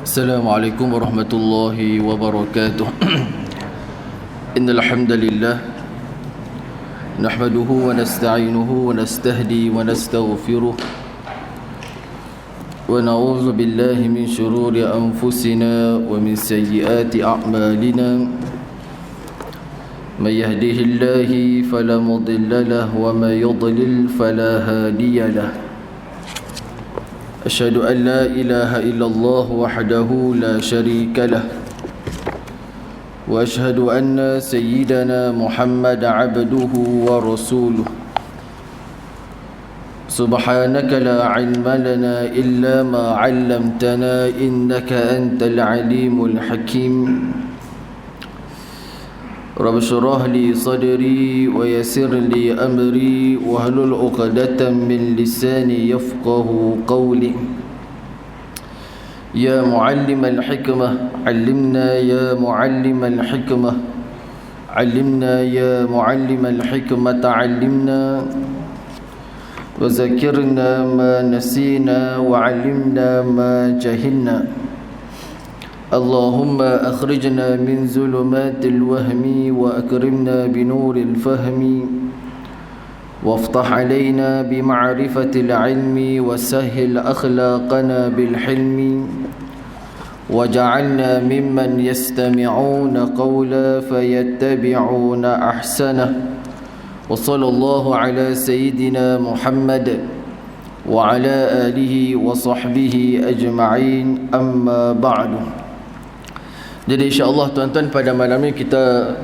Assalamualaikum warahmatullahi wabarakatuh. Innal hamdalillah nahmaduhu wa nasta'inuhu wa nastahdi wa nastaghfiruh wa na'udzu billahi min shururi anfusina wa min sayyiati a'malina. May yahdihillahu fala mudilla lahu wa may yudlil fala hadiya lahu. أشهد أن لا إله إلا الله وحده لا شريك له وأشهد أن سيدنا محمد عبده ورسوله سبحانك لا علم لنا إلا ما علمتنا إنك أنت العليم الحكيم رب اشرح لي صدري ويسر لي أمري واحلل عقدة من لساني يفقه قولي يا معلم الحكمة علمنا يا معلم الحكمة علمنا يا معلم الحكمة علمنا وذكرنا ما نسينا وعلمنا ما جهلنا اللهم أخرجنا من ظلمات الوهم وأكرمنا بنور الفهم وافتح علينا بمعرفة العلم وسهل أخلاقنا بالحلم وجعلنا ممن يستمعون قولا فيتبعون أحسنه وصلى الله على سيدنا محمد وعلى آله وصحبه أجمعين أما بعد. Jadi insya-Allah tuan-tuan, pada malam ini kita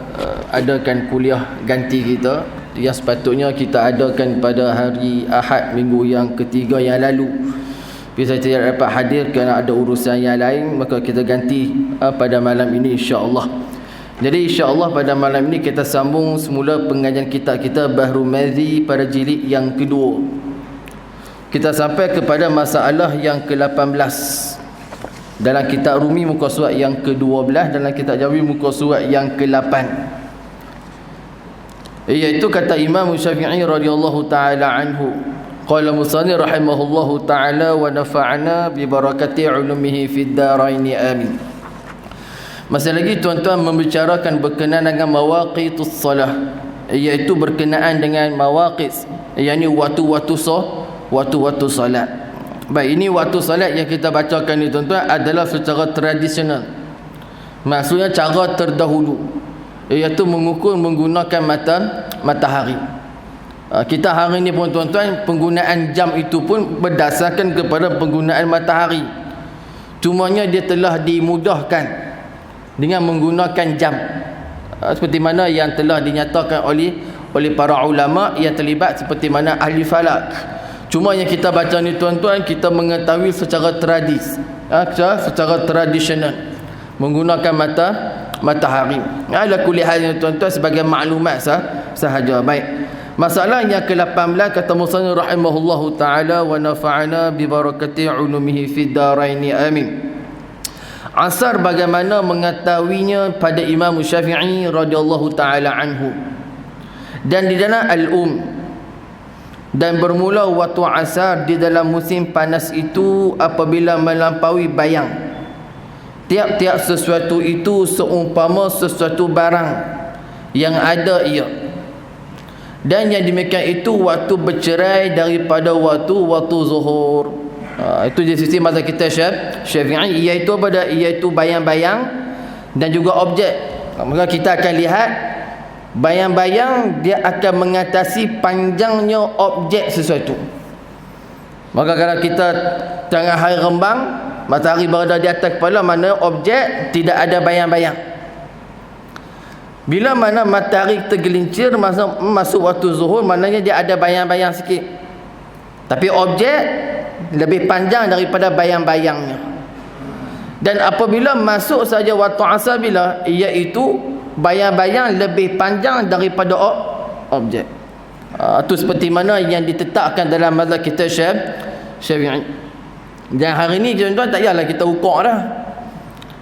adakan kuliah ganti kita yang sepatutnya kita adakan pada hari Ahad minggu yang ketiga yang lalu. Tapi saya tidak dapat hadir kerana ada urusan yang lain, maka kita ganti pada malam ini insya-Allah. Jadi insya-Allah pada malam ini kita sambung semula pengajian kita Bahru Madhi pada jilid yang kedua. Kita sampai kepada masalah yang ke-18 dalam kitab Rumi muka surat yang ke-12, dalam kitab Jawi muka surat yang ke-8, iaitu kata Imam Syafi'i radhiyallahu taala anhu, qala musannif rahimahullahu taala wa nafa'ana bi barakati ulumihi fid darain amin. Masih lagi tuan-tuan membicarakan berkenaan dengan mawaqitus salah, iaitu berkenaan dengan mawaqit, yakni waktu-waktu salat. Baik, ini waktu salat yang kita bacakan ni tuan-tuan adalah secara tradisional. Maksudnya cara terdahulu, iaitu mengukur menggunakan matahari. Kita hari ni pun tuan-tuan, penggunaan jam itu pun berdasarkan kepada penggunaan matahari. Cumanya dia telah dimudahkan dengan menggunakan jam, seperti mana yang telah dinyatakan oleh para ulama yang terlibat, seperti mana ahli falak. Cuma yang kita baca ni tuan-tuan, kita mengetahui secara secara tradisional menggunakan matahari. Ala kulli hal tuan-tuan, sebagai maklumat sahaja. Baik. Masalah yang ke-18 kata musannif rahimahullahu taala wa nafa'ana bi barakati ulumihi fid darain amin. Asar bagaimana mengetahuinya pada Imam Syafi'i radhiyallahu taala anhu. Dan di dalam al-um, dan bermula waktu asar di dalam musim panas itu apabila melampaui bayang. Tiap-tiap sesuatu itu seumpama sesuatu barang yang ada ia. Dan yang demikian itu waktu bercerai daripada waktu zuhur. Itu di sisi mazhab kita Syafi'i, iaitu pada iaitu bayang-bayang dan juga objek. Maka kita akan lihat bayang-bayang dia akan mengatasi panjangnya objek sesuatu. Maka kalau kita tengah hari rembang, matahari berada di atas kepala, mana objek tidak ada bayang-bayang. Bila mana matahari tergelincir masuk waktu zuhur, maknanya dia ada bayang-bayang sikit. Tapi objek lebih panjang daripada bayang-bayangnya. Dan apabila masuk saja waktu asar, bila iaitu bayang-bayang lebih panjang daripada objek. Itu seperti mana yang ditetapkan dalam mazhab kita Syafi'i. Dan hari ni tuan-tuan tak payahlah kita ukur dah.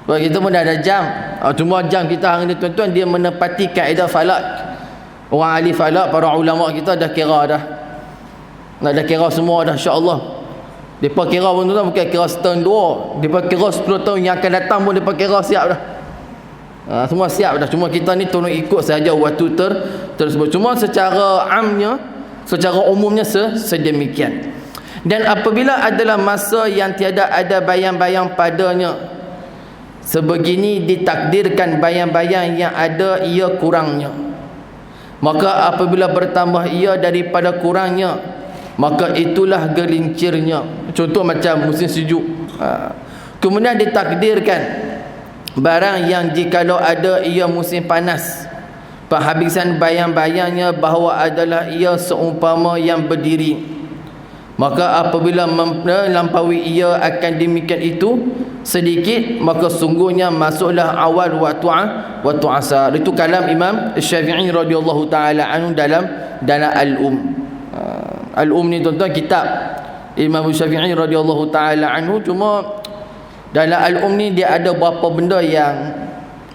Sebab kita pun dah ada jam. Cuma jam kita hari ni tuan-tuan, dia menepati kaedah falak. Orang ahli falak, para ulama kita dah kira dah. Dah kira semua dah, insya-Allah. Depa kira pun tuan bukan kira setahun dua, depa kira 10 tahun yang akan datang pun depa kira siap dah. Semua siap dah. Cuma kita ni tolong ikut saja waktu tersebut. Cuma secara amnya, secara umumnya sedemikian. Dan apabila adalah masa yang tiada ada bayang-bayang padanya, sebegini ditakdirkan bayang-bayang yang ada ia kurangnya. Maka apabila bertambah ia daripada kurangnya, maka itulah gelincirnya. Contoh macam musim sejuk. Kemudian ditakdirkan barang yang jikalau ada ia musim panas, penghabisan bayang-bayangnya bahawa adalah ia seumpama yang berdiri. Maka apabila melampaui ia akan demikian itu sedikit, maka sungguhnya masuklah awal waktu asar. Itu kalam Imam Syafi'i radhiyallahu taala anhu dalam Al-Um. Al-Um ni tuan-tuan kitab Imam Syafi'i radhiyallahu taala anhu. Cuma dalam Al-Um ni dia ada beberapa benda yang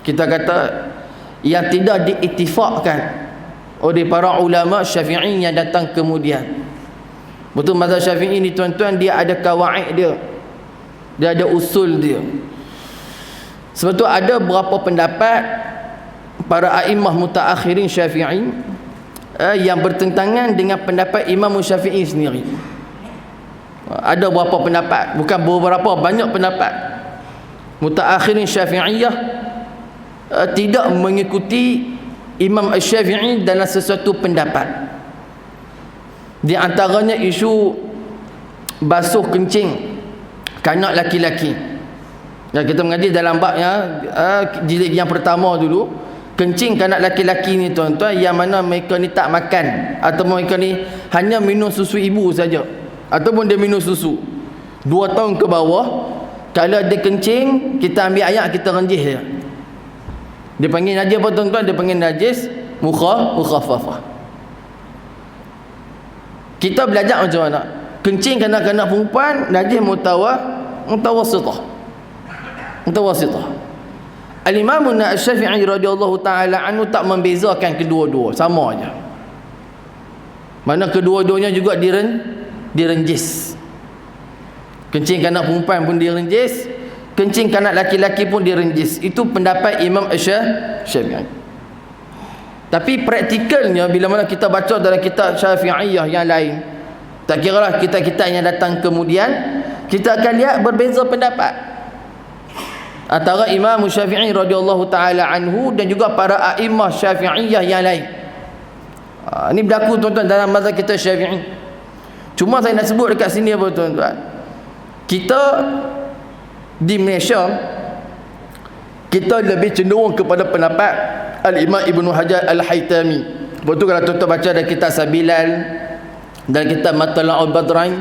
kita kata yang tidak diiktifakkan oleh para ulama Syafi'i yang datang kemudian. Betul, mazhab Syafi'i ni tuan-tuan dia ada kawaid dia. Dia ada usul dia. Sebab tu ada beberapa pendapat para a'immah mutaakhirin Syafi'i yang bertentangan dengan pendapat Imam Syafi'i sendiri. Ada beberapa pendapat, bukan beberapa, banyak pendapat mutaakhirin Syafi'iyah tidak mengikuti Imam Syafi'i dalam sesuatu pendapat. Di antaranya isu basuh kencing kanak laki-laki. Ya, kita mengaji dalam babnya jilid yang pertama dulu, kencing kanak laki-laki ni tuan-tuan, yang mana mereka ni tak makan atau mereka ni hanya minum susu ibu saja, ataupun dia minum susu 2 tahun ke bawah, kalau dia kencing kita ambil air kita renjih dia. Dia panggil najis apa tuan-tuan? Dia panggil najis mukhaffafah. Kita belajar macam mana kencing kanak-kanak perempuan najis mutawassithah. Al-Imam Syafi'i radhiyallahu taala anhu tak membezakan kedua-dua, sama aja. Mana kedua-duanya juga direnjis. Kencing kanak perempuan pun direnjis, kencing kanak laki-laki pun direnjis. Itu pendapat Imam Syafi'i. Tapi praktikalnya bila mana kita baca dalam kitab Syafi'iyah yang lain, tak kiralah kitab-kitab yang datang kemudian, kita akan lihat berbeza pendapat antara Imam Syafi'i radhiyallahu taala anhu dan juga para a'immah Syafi'iyah yang lain. Ini berlaku tuan-tuan dalam mazhab kita Syafi'i. Cuma saya nak sebut dekat sini apa tuan-tuan, kita di Malaysia kita lebih cenderung kepada pendapat Al-Imam Ibn Hajar Al-Haytami. Betul kalau tuan-tuan baca dalam kitab Sabilal dan kitab Matla'ul Badrain,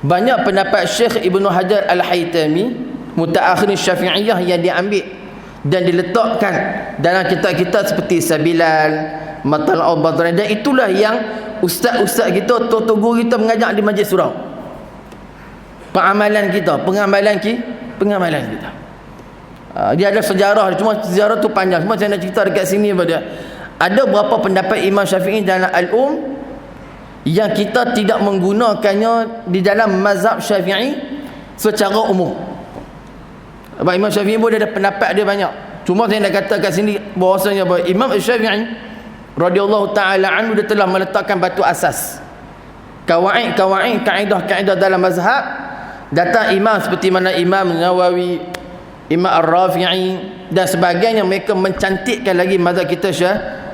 banyak pendapat Syekh Ibn Hajar Al-Haytami mutaakhirin Syafi'iyah yang diambil dan diletakkan dalam kitab-kitab seperti Sabilal, Matla'ul Badrain, dan itulah yang ustaz-ustaz kita, tuan-tuan guru kita mengajar di majlis surau. Pengamalan kita. Dia ada sejarah, cuma sejarah tu panjang. Cuma saya nak cerita dekat sini pada ada berapa pendapat Imam Syafi'i dalam Al-Um yang kita tidak menggunakannya di dalam mazhab Syafi'i secara umum. Sebab Imam Syafi'i pun dia ada pendapat dia banyak. Cuma saya nak kata kat sini bahawasanya Imam Syafi'i radhiyallahu taala anhu dia telah meletakkan batu asas, kaedah dalam mazhab. Datang imam seperti mana Imam Nawawi, Imam Ar-Rafi'i dan sebagainya, mereka mencantikkan lagi mazhab kita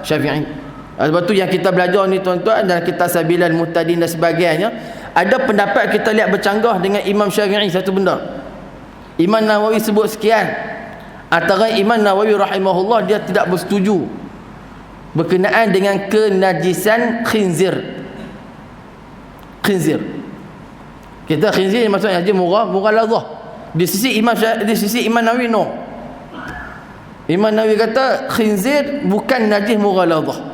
Syafi'i. Sebab tu yang kita belajar ni tuan-tuan dalam kitab Sabilal Muhtadin dan sebagainya, ada pendapat kita lihat bercanggah dengan Imam Syafi'i satu benda. Imam Nawawi sebut sekian. Antara Imam Nawawi rahimahullah dia tidak bersetuju berkenaan dengan kenajisan khinzir. Kita khinzir maksudnya haji mughaladhah. Di sisi Imam Nawawi no. Imam Nawawi kata khinzir bukan najis mughaladhah.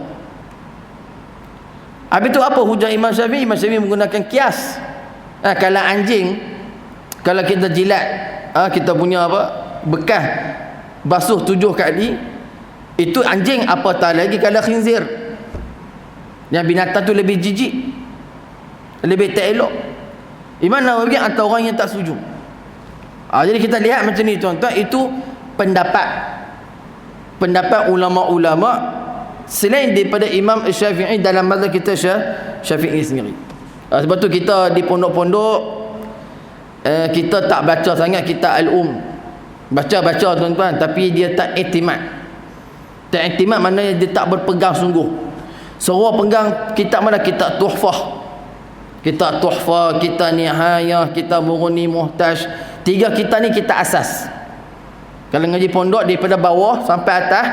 Habis tu apa hujah Imam Syafi'i? Imam Syafi'i menggunakan kias. Kalau anjing, kalau kita jilat, kita punya bekas basuh 7 kali, itu anjing, apatah lagi kalau khinzir. Yang binatang tu lebih jijik, lebih tak elok. Imam Nawawi atau orang yang tak setuju. Jadi kita lihat macam ni tuan-tuan, itu pendapat ulama-ulama selain daripada Imam Syafi'i dalam mazhab kita Syafi'i sendiri. Sebab tu kita di pondok-pondok kita tak baca sangat kitab baca tuan-tuan, tapi dia tak iktimad. Tak iktimad maknanya dia tak berpegang sungguh. Seorang pegang kitab mana? Kitab Tuhfah, kitab Nihayah, kitab Mughni, Muhtaj. 3 kitab ni kita asas. Kalau ngaji pondok daripada bawah sampai atas,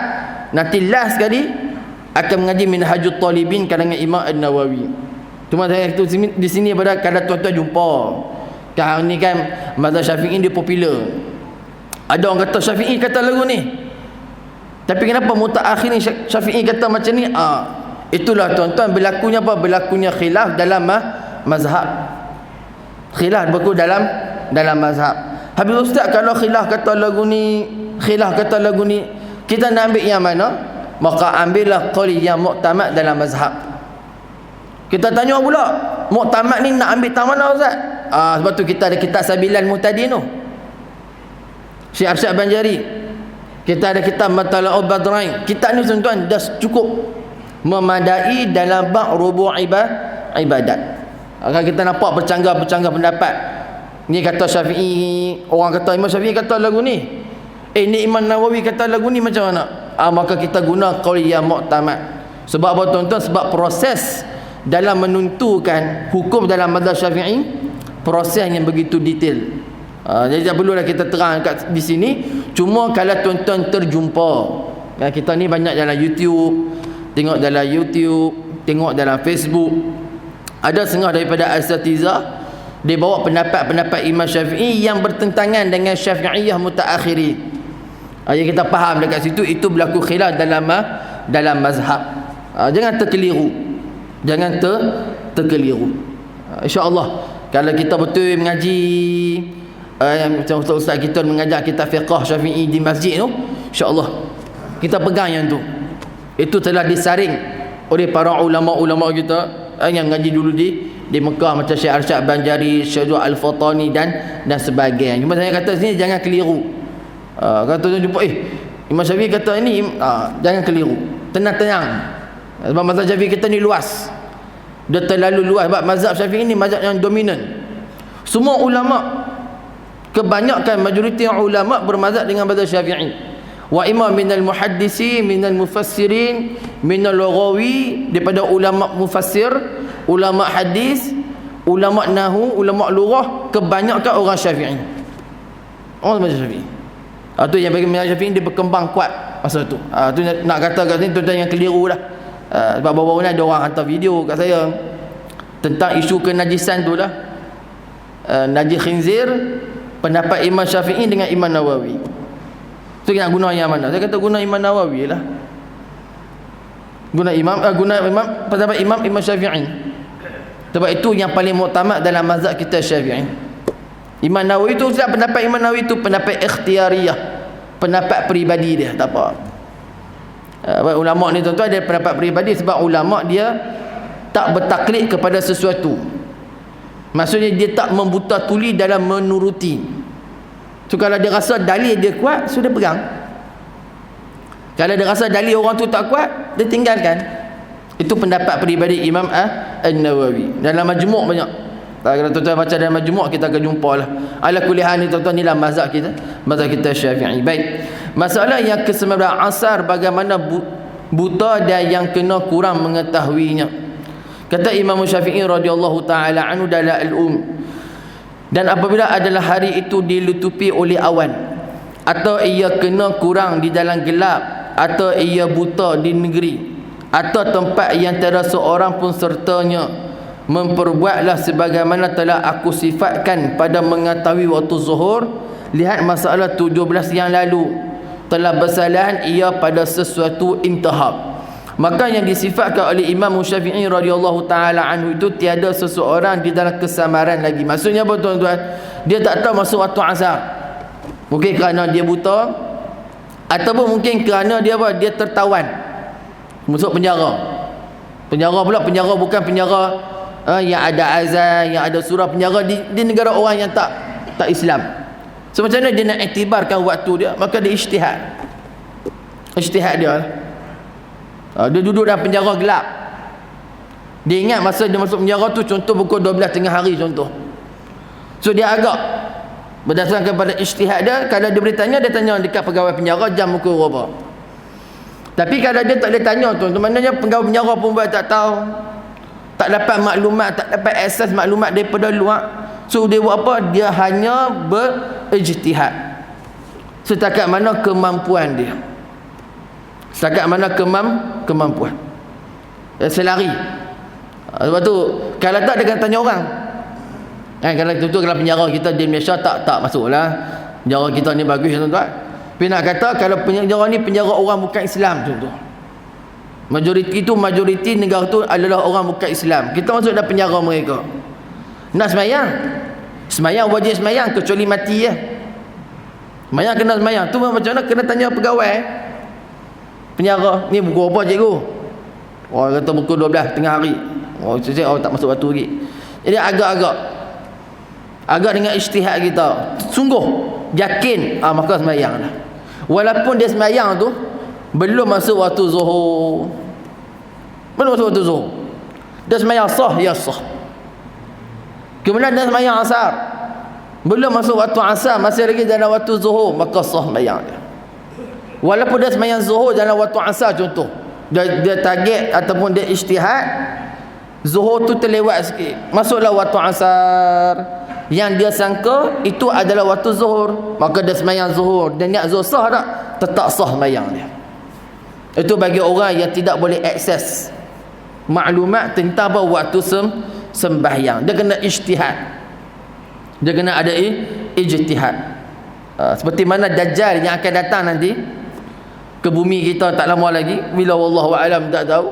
nanti last sekali akan mengaji Minhajul Talibin kalangan Imam An-Nawawi. Cuma saya tu di sini pada kadang tuan-tuan jumpa. Sekarang ni kan mazhab Syafi'i dia popular. Ada orang kata Syafi'i kata lagu ni. Tapi kenapa mutaakhir ni Syafi'i kata macam ni? Itulah tuan-tuan berlakunya apa? Berlakunya khilaf dalam mazhab. Khilaf berlaku dalam mazhab. Habis ustaz, kalau khilaf kata lagu ni, kita nak ambil yang mana? Maka ambillah qaul yang muktamad dalam mazhab. Kita tanya pula, muktamad ni nak ambil tang mana ustaz? Sebab tu kita ada kitab Sabilal Muhtadin tu, Syekh Arsyad Banjari. Kita ada kitab Matala'ul Badrain. Kitab ni tuan-tuan dah cukup memadai dalam bab rubu' ibadat. Kalau kita nampak bercanggah pendapat, ni kata Syafi'i, orang kata Imam Syafi'i kata lagu ni, ni Imam Nawawi kata lagu ni, macam mana? Maka kita guna qaul yang muktamad. Sebab apa tuan-tuan? Sebab proses dalam menentukan hukum dalam mazhab Syafi'i, proses yang begitu detail. Jadi tak perlulah kita terang di sini. Cuma kalau tuan-tuan terjumpa, kita ni banyak dalam YouTube, tengok dalam Facebook, ada setengah daripada asatizah dia bawa pendapat Imam Syafi'i yang bertentangan dengan Syafi'iyah mutaakhirin. Yang kita faham dekat situ itu berlaku khilaf dalam mazhab. Jangan terkeliru. Insya-Allah kalau kita betul mengaji macam ustaz kita mengajar kita fiqh Syafi'i di masjid tu, insya-Allah kita pegang yang tu. Itu telah disaring oleh para ulama-ulama kita yang mengaji dulu di Mekah, macam Syekh Arsyad Banjari, Syekh Al-Fatani dan sebagainya. Cuma saya kata sini jangan keliru. Kata tuan jumpa Imam Syafi'i kata ini, jangan keliru. Tenang-tenang. Sebab mazhab Syafi'i kita ni luas. Dia terlalu luas. Sebab mazhab Syafi'i ni mazhab yang dominan. Semua ulama, kebanyakan majoriti ulama bermazhab dengan mazhab Syafi'i. Wa imam minal muhaddisi, minal mufassirin, minal lughawi, daripada ulama mufassir, ulama hadis, ulama nahwu, ulama lughah, kebanyakan orang Syafi'i. Orang mazhab Syafi'i. Tu yang bagi mazhab Syafi'i dia berkembang kuat masa tu. Tu nak kata kat sini tuan-tuan yang keliru lah. Sebab baru-baru ni ada orang hantar video kat saya tentang isu kenajisan tu lah. Najis khinzir, pendapat Imam Syafi'i dengan Imam Nawawi. Tu nak guna yang mana? Saya kata guna Imam Nawawi lah. Guna pendapat Imam Syafi'i. Sebab itu yang paling muktamad dalam mazhab kita Syafi'i. Imam Nawawi tu pendapat Imam Nawawi tu pendapat ikhtiyariyah, pendapat peribadi dia, tak apa. Ulama ni tuan-tuan ada pendapat peribadi sebab ulama dia tak bertaklid kepada sesuatu. Maksudnya dia tak membuta tuli dalam menuruti. So kalau dia rasa dalil dia kuat, sudah pegang. Kalau dia rasa dalil orang tu tak kuat, dia tinggalkan. Itu pendapat peribadi Imam An-Nawawi. Dalam majmuk banyak. Kalau tuan-tuan baca dalam majmuk kita akan jumpa lah. Ala kulli hal ni tuan-tuan, inilah mazhab kita Syafi'i. Baik. Masalah yang ke-19, asar bagaimana buta dan yang kena kurang mengetahuinya. Kata Imam Syafi'i radhiyallahu taala anhu dalam Al-Um, dan apabila adalah hari itu dilutupi oleh awan, atau ia kena kurang di dalam gelap, atau ia buta di negeri atau tempat yang tiada seorang pun sertanya, memperbuatlah sebagaimana telah aku sifatkan pada mengetahui waktu zuhur. Lihat masalah 17 yang lalu, telah bersalahan ia pada sesuatu intihab. Maka yang disifatkan oleh Imam Syafi'i radhiyallahu taala anhu itu tiada seseorang di dalam kesamaran lagi. Maksudnya apa tuan-tuan? Dia tak tahu masuk waktu asar. Mungkin kerana dia buta, ataupun mungkin kerana dia apa? Dia tertawan, masuk penjara. Penjara pula, penjara bukan penjara Yang ada azan, yang ada surah penjara di negara orang yang tak Islam. So macam mana dia nak iktibarkan waktu dia? Maka dia ijtihad dia lah. Dia duduk dalam penjara gelap. Dia ingat masa dia masuk penjara tu contoh pukul 12 tengah hari contoh. So dia agak berdasarkan kepada ijtihad dia, kalau dia boleh tanya, dia tanya dekat pegawai penjara jam pukul berapa. Tapi kalau dia tak boleh tanya tu, maknanya pegawai penjara pun buat tak tahu, tak dapat maklumat, tak dapat akses maklumat daripada luar. So dia buat apa? Dia hanya berijtihad setakat mana kemampuan dia, setakat mana kemampuan. Selari. Sebab tu kalau tak dia akan tanya orang. Kalau tentu kalau penjara kita di Malaysia tak masuklah. Penjara kita ni bagus tuan-tuan. Tapi nak kata kalau penjara ni penjara orang bukan Islam contoh. Majoriti negara tu adalah orang bukan Islam. Kita masuk dalam penjara mereka. Nak semayang wajib semayang kecuali mati ya. Semayang kena semayang. Tu macam mana kena tanya pegawai penjara. Ni pukul apa cikgu? Orang kata pukul 12 tengah hari. Saya tak masuk waktu lagi. Jadi agak dengan ijtihad kita, sungguh yakin maka semayang dah. Walaupun dia semayang tu belum masuk waktu zuhur, dia semayang sah, ya sah. Kemudian dia semayang asar, belum masuk waktu asar, masih lagi dalam waktu zuhur, maka sah semayang dia. Walaupun dia semayang zuhur dalam waktu asar contoh, dia target ataupun dia ijtihad, zuhur tu terlewat sikit, masuklah waktu asar, yang dia sangka itu adalah waktu zuhur, maka dia semayang zuhur, dan niat zuhur sah tak? Tetap sah semayang dia. Itu bagi orang yang tidak boleh akses maklumat tentang waktu sembahyang. Dia kena ijtihad, dia kena ada ijtihad. Seperti mana Dajjal yang akan datang nanti ke bumi kita tak lama lagi, bila wallahu alam tak tahu.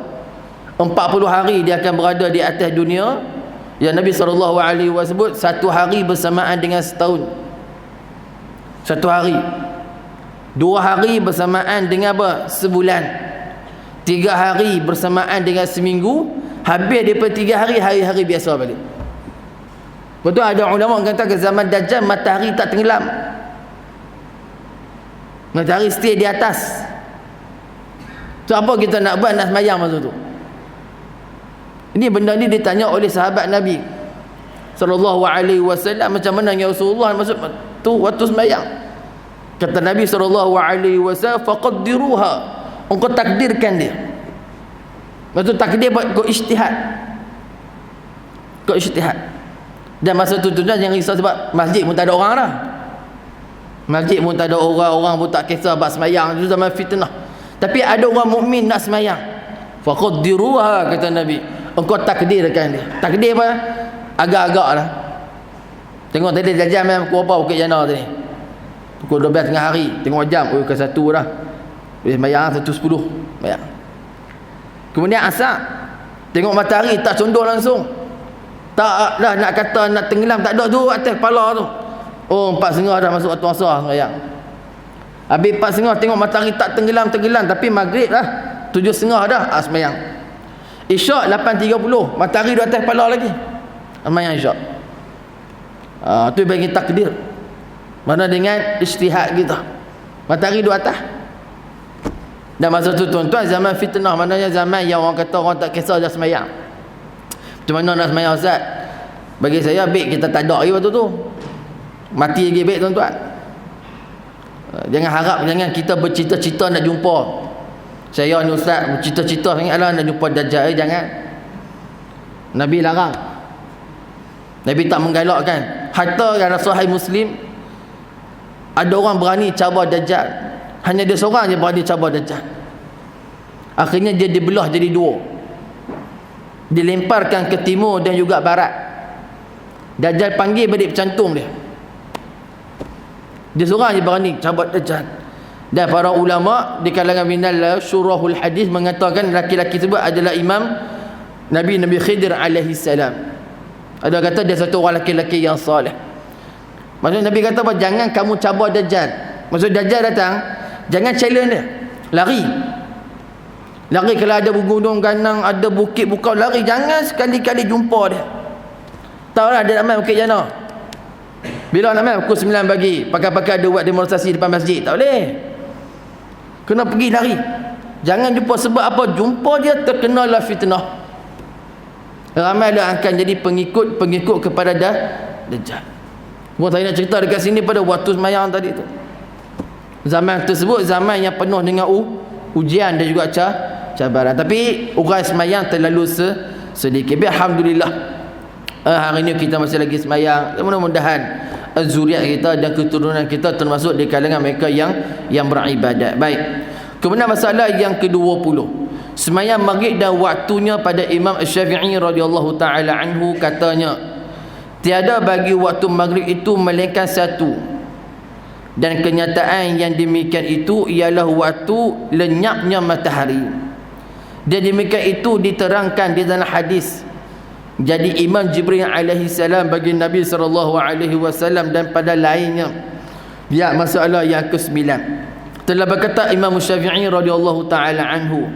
40 hari dia akan berada di atas dunia. Yang Nabi SAW sebut satu hari bersamaan dengan setahun. Satu hari. 2 hari bersamaan dengan apa? Sebulan. 3 hari bersamaan dengan seminggu. Habis daripada 3 hari, hari-hari biasa balik. Betul, ada ulama kata ke zaman Dajjal matahari tak tenggelam. Matahari stay di atas. So apa kita nak buat, nak semayang masa tu? Ini benda ni ditanya oleh sahabat Nabi SAW, macam mana ya Rasulullah maksud tu waktu sembahyang. Kata Nabi SAW, faqaddiruha, engkau takdirkan dia. Maksud takdir kau ijtihad, dan masa tu jangan risau sebab masjid pun tak ada orang dah. Masjid pun tak ada orang pun tak kisah bab sembahyang, itu zaman fitnah. Tapi ada orang mukmin nak sembahyang, faqaddiruha, kata Nabi, engkau takdirkan dia. Takdir apa? Agak-agak lah. Tengok tadi jam pukul apa Bukit Jana tadi? Pukul 12 tengah hari. Tengok jam, ke 1 dah. Boleh bayang 1.10 bayang. Kemudian asar, tengok matahari tak condor langsung. Tak dah nak kata nak tenggelam, tak ada tu atas kepala tu. 4.30 dah masuk waktu asar bayang. Habis 4.30 tengok matahari tak tenggelam, tapi maghrib dah 7.30 dah sembahyang. Isyak 8.30, matahari di atas kepala lagi, sembahyang isyak. Tu bagi takdir. Mana dengan ijtihad kita, matahari di atas. Dan masa tu tuan-tuan zaman fitnah, maknanya zaman yang orang kata orang tak kisah dah sembahyang. Macam mana nak sembahyang Ustaz? Bagi saya baik kita tak ada lagi waktu tu, mati lagi baik tuan-tuan. Jangan kita bercita-cita nak jumpa. Saya ni Ustaz bercita-cita sangatlah nak jumpa Dajjal. Jangan. Nabi larang. Nabi tak menggalakkan. Hatta dalam Sahih Muslim ada orang berani cabar Dajjal. Hanya dia seorang je berani cabar Dajjal. Akhirnya dia dibelah jadi 2. Dilemparkan ke timur dan juga barat. Dajjal panggil balik pencantum dia. Dia seorang je berani cabar Dajjal. Dan para ulama di kalangan minal syurahul hadis mengatakan laki-laki tersebut adalah Imam Nabi Khidir alaihi salam. Ada kata dia satu orang laki-laki yang soleh. Maksud Nabi kata apa? Jangan kamu cabar Dajjal. Maksud Dajjal datang, jangan challenge dia, lari kalau ada gunung ganang, ada bukit bukau, lari. Jangan sekali-kali jumpa dia. Tahu lah dia nak main Bukit Jana. Bila nak main pukul 9 pagi, pakai-pakai ada buat demonstrasi depan masjid. Tak boleh. Kena pergi lari. Jangan jumpa, sebab apa? Jumpa dia terkenalah fitnah. Ramai dia akan jadi pengikut kepada Dajjal. Buat saya nak cerita dekat sini pada waktu semayang tadi tu. Zaman tersebut zaman yang penuh dengan ujian dan juga cabaran. Tapi urai semayang terlalu sedikit. Alhamdulillah, hari ini kita masih lagi semayang. Mudah-mudahan zuriat kita dan keturunan kita termasuk di kalangan mereka yang beribadat. Baik. Kemudian masalah yang ke-20, semayang maghrib dan waktunya. Pada Imam Syafi'i radhiyallahu taala anhu katanya, tiada bagi waktu maghrib itu melainkan satu, dan kenyataan yang demikian itu ialah waktu lenyapnya matahari. Dan demikian itu diterangkan di dalam hadis. Jadi Imam Jibril alaihi salam bagi Nabi sallallahu alaihi wasallam dan pada lainnya. Ya, masalah yang ke-9. Telah berkata Imam Syafi'i radhiyallahu taala anhu,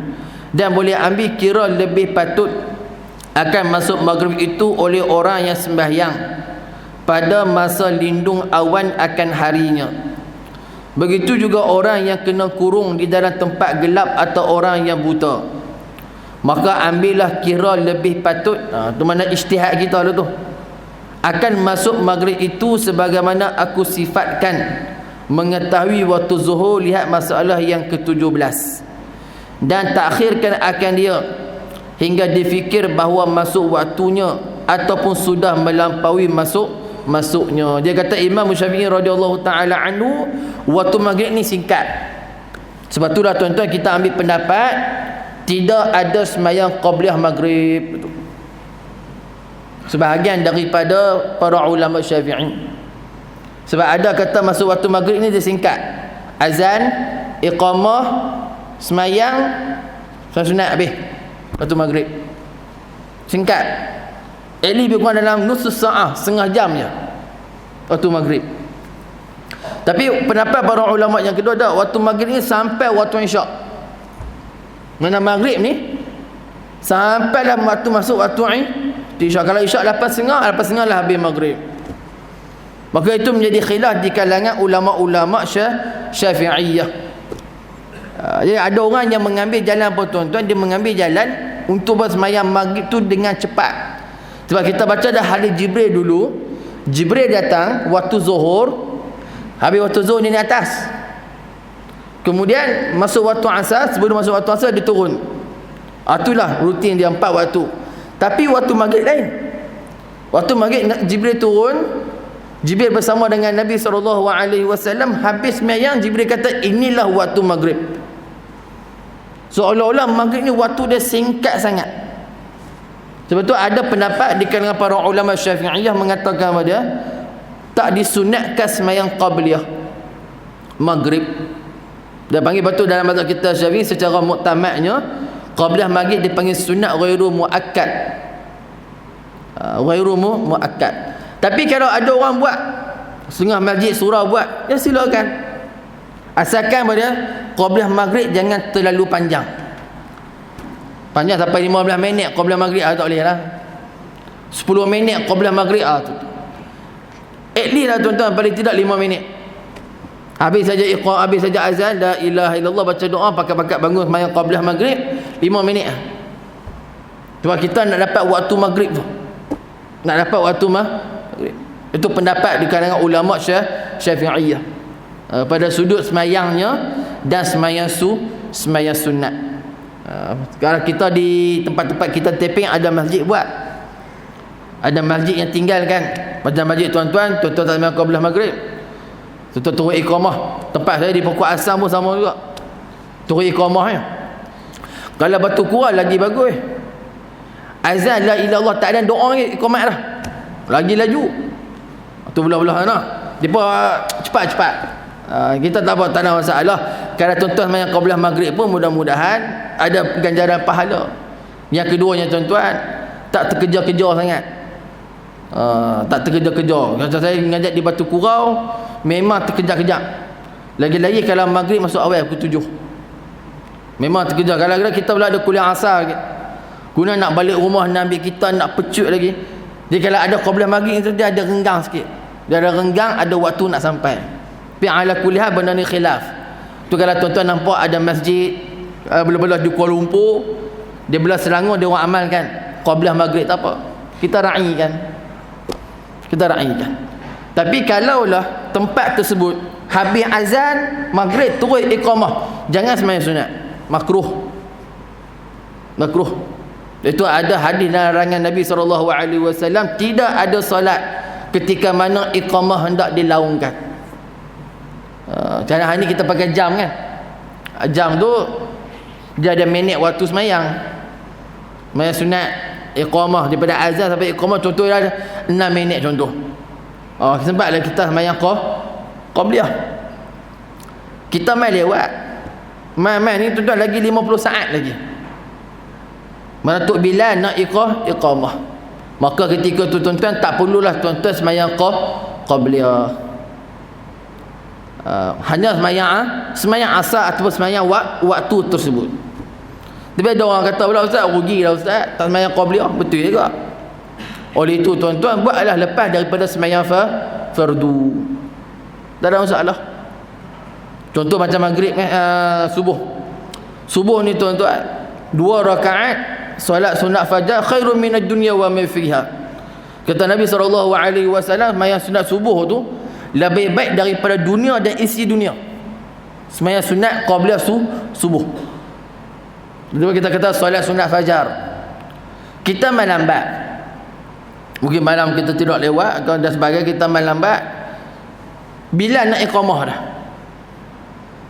dan boleh ambil kira lebih patut akan masuk maghrib itu oleh orang yang sembahyang pada masa lindung awan akan harinya. Begitu juga orang yang kena kurung di dalam tempat gelap atau orang yang buta. Maka ambillah kira lebih patut, tu mana ijtihad kita lah tu, akan masuk maghrib itu sebagaimana aku sifatkan mengetahui waktu zuhur. Lihat masalah yang ke-17. Dan takhirkan akan dia hingga difikir bahawa masuk waktunya ataupun sudah melampaui masuknya. Dia kata Imam Syafi'i radhiyallahu taala anhu, waktu maghrib ni singkat. Sebab itulah tuan-tuan kita ambil pendapat tidak ada sembahyang qabliyah maghrib. Sebahagian daripada para ulama Syafi'i. Sebab ada kata masuk waktu maghrib ni dia singkat. Azan, iqamah, sembahyang, sunat habis waktu maghrib. Singkat. Lebih kurang dalam nusus sa'ah, setengah jam je waktu maghrib. Tapi pendapat para ulama yang kedua dah, waktu maghrib ni sampai waktu isyak. Mana maghrib ni sampai dah waktu masuk waktu isyak. Kalau isyak 8.30 lah habis maghrib. Maka itu menjadi khilaf di kalangan ulama-ulama Syafi'iyah. Jadi ada orang yang mengambil jalan apa tuan-tuan, dia mengambil jalan untuk bersemayam maghrib tu dengan cepat. Sebab kita baca dah hadis Jibril dulu. Jibril datang waktu zuhur, habis waktu zuhur ni atas. Kemudian masuk waktu asar, sebelum masuk waktu asar dia turun. Itulah rutin dia 4 waktu. Tapi waktu maghrib lain. Waktu maghrib Jibril turun, Jibril bersama dengan Nabi SAW habis sembahyang. Jibril kata inilah waktu maghrib. Seolah-olah maghrib ni waktu dia singkat sangat. Sebab tu ada pendapat di kalangan para ulama Syafi'iyah mengatakan pada tak disunatkan sembahyang qabliyah maghrib. Dia panggil betul dalam mazhab kita Syafi'i secara muktamadnya qabliyah maghrib dipanggil sunat ghairu muakkad. Ghairu muakkad. Tapi kalau ada orang buat setengah masjid surau buat, ya silakan. Asalkan pada qabliyah maghrib jangan terlalu panjang. Panjang sampai 15 minit qabliyah maghrib tak boleh lah. 10 minit qabliyah maghrib tu. At least lah tuan-tuan, paling tidak 5 minit. Habis saja iqamah, habis saja azan, la ilaha illallah, baca doa, pakai-pakai bangun sembahyang qabliyah maghrib 5 minit lah. Sebab kita nak dapat waktu maghrib tu. Nak dapat waktu maghrib. Itu pendapat di kalangan ulama Syafi'iyah. Pada sudut semayangnya dan semayang sunat. Sekarang kita di tempat-tempat kita taping ada masjid buat. Ada masjid yang tinggal kan. Macam masjid tuan-tuan tak sembahyang qabliyah maghrib. Tuan-tuan turun iqamah. Tempat saya di pokok asam pun sama juga. Turun iqamahnya. Kalau batu kurang lagi bagus. Azan la ilaha illallah tak ada doa lagi, iqamah dah. Lagi laju. Tu belah-belah sana. Depa cepat-cepat. Kita tak apa, tak ada masalah. Kalau tuan-tuan sembahyang qabliyah maghrib pun mudah-mudahan ada ganjaran pahala. Yang keduanya tuan-tuan, tak terkejar-kejar sangat. Tak terkejar-kejar. Macam saya ngajak di Batu Kurau, memang terkejar-kejar. Lagi-lagi kalau maghrib masuk awal pukul 7. Memang terkejar. Kadang-kadang kita pula ada kuliah asar. Guna nak balik rumah, nak ambil kita, nak pecut lagi. Jadi kalau ada qabliyah maghrib itu dia ada renggang sikit. Dia ada renggang, ada waktu nak sampai. Tapi ala kulli hal benda ni khilaf. Tu kalau tuan-tuan nampak ada masjid belah-belah di Kuala Lumpur, dia belah Selangor dia orang amalkan qabliyah maghrib tak apa. Kita raikan. Tapi kalaulah tempat tersebut habis azan maghrib terus iqamah, jangan sembahyang sunat. Makruh. Itu ada hadis larangan Nabi SAW, tidak ada solat ketika mana iqamah hendak dilaungkan. Macam hari ni kita pakai jam kan. Jam tu dia ada minit waktu sembahyang. Sembahyang sunat iqamah daripada azan sampai iqamah contohnya ada 6 minit contoh. Sempatlah kita sembahyang qabliyah. Kita mai lewat. Mai ni tuan-tuan lagi 50 saat lagi. Mana Tok Bilal nak iqamah. Maka ketika tu tuan-tuan tak perlulah tuan-tuan sembahyang qabliyah. Hanya sembahyang asar ataupun sembahyang waktu tersebut. Tapi ada orang kata pula, ustaz rugilah ustaz tak sembahyang qabliyah. Betul juga. Oleh itu tuan-tuan buatlah lepas daripada sembahyang fardu. Tak ada masalah. Contoh macam maghrib subuh ni tuan-tuan 2 rakaat solat sunat fajar khairun minad dunya wa ma fiha. Kata Nabi SAW, sembahyang sunat subuh tu lebih baik daripada dunia dan isi dunia. Sembahyang sunat qabliyah subuh. Jadi kita kata solat sunat fajar. Kita melambat. Mungkin malam kita tidak lewat dan sebagainya, kita melambat. Bila nak iqamah dah.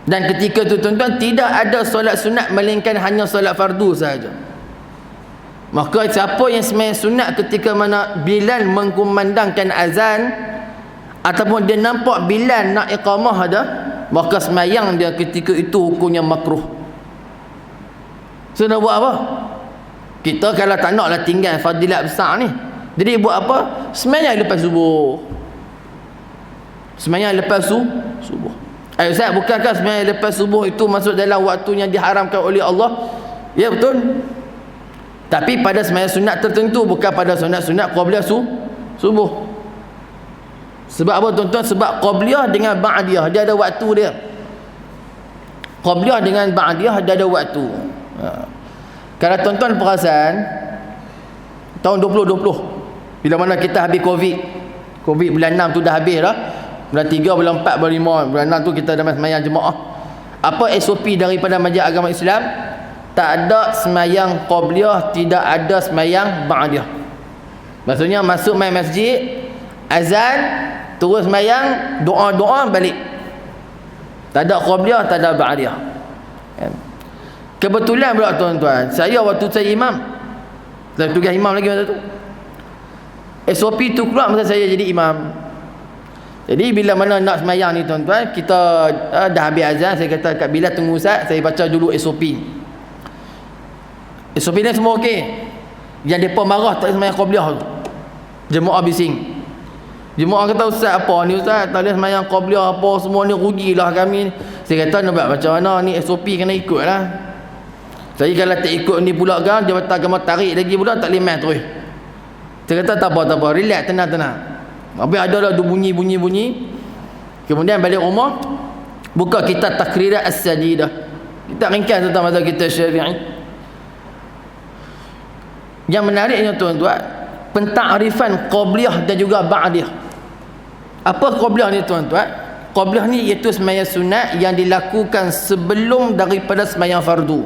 Dan ketika tu tuan-tuan tidak ada solat sunat melainkan hanya solat fardu sahaja. Maka siapa yang sembahyang sunat ketika mana Bilal mengkumandangkan azan ataupun dia nampak Bilal nak iqamah dah, maka sembahyang dia ketika itu hukumnya makruh. So nak buat apa? Kita kalau tak naklah tinggal fadilat besar ni, jadi buat apa? Sembahyang lepas subuh. Sembahyang lepas subuh. Ustaz, bukankah sembahyang lepas subuh itu masuk dalam waktu yang diharamkan oleh Allah? Ya, betul. Tapi pada sembahyang sunat tertentu, bukan pada sunat-sunat qabliyah subuh. Sebab apa tuan-tuan? Sebab qabliyah dengan ba'diyah dia ada waktu dia. Qabliyah dengan ba'diyah dia ada waktu. Kalau tuan-tuan perasan tahun 2020 bila mana kita habis Covid bulan 6 tu dah habis dah. Bulan 3, bulan 4, bulan 5, bulan 6 tu kita dah sembahyang jemaah. Apa SOP daripada Majlis Agama Islam? Tak ada sembahyang qabliyah, tidak ada sembahyang ba'diyah. Maksudnya masuk main masjid, azan, terus sembahyang, doa-doa balik. Tak ada qabliyah, tak ada ba'diyah. Kebetulan pula tuan-tuan, saya waktu saya imam, saya tugas imam lagi masa tu, SOP tu keluar masa saya jadi imam. Jadi bila mana nak sembahyang ni tuan-tuan, kita dah habis azan, saya kata kat Bilal tunggu ustaz, saya baca dulu SOP. SOP ni semua okey. Yang depa marah tak sembahyang qabliyah tu. Jemaah bising. Jemaah kata ustaz apa ni ustaz, tak boleh sembahyang qabliyah apa semua ni, rugilah kami. Saya kata nak buat macam mana ni, SOP kena ikutlah. Saya kalau tak ikut ni pula kan, dia kata agama tarik lagi pula tak boleh main terus. Saya kata tak apa, relax, tenang. Habis adalah bunyi. Kemudian balik rumah, buka kitab Takrirat As-Sajidah. Kita ringkas tentang mazhab kita Syafi'i. Yang menariknya tuan-tuan, pentakrifan qabliyah dan juga ba'diyah. Apa qabliyah ni tuan-tuan? Qabliyah ni iaitu sembahyang sunat yang dilakukan sebelum daripada sembahyang fardu.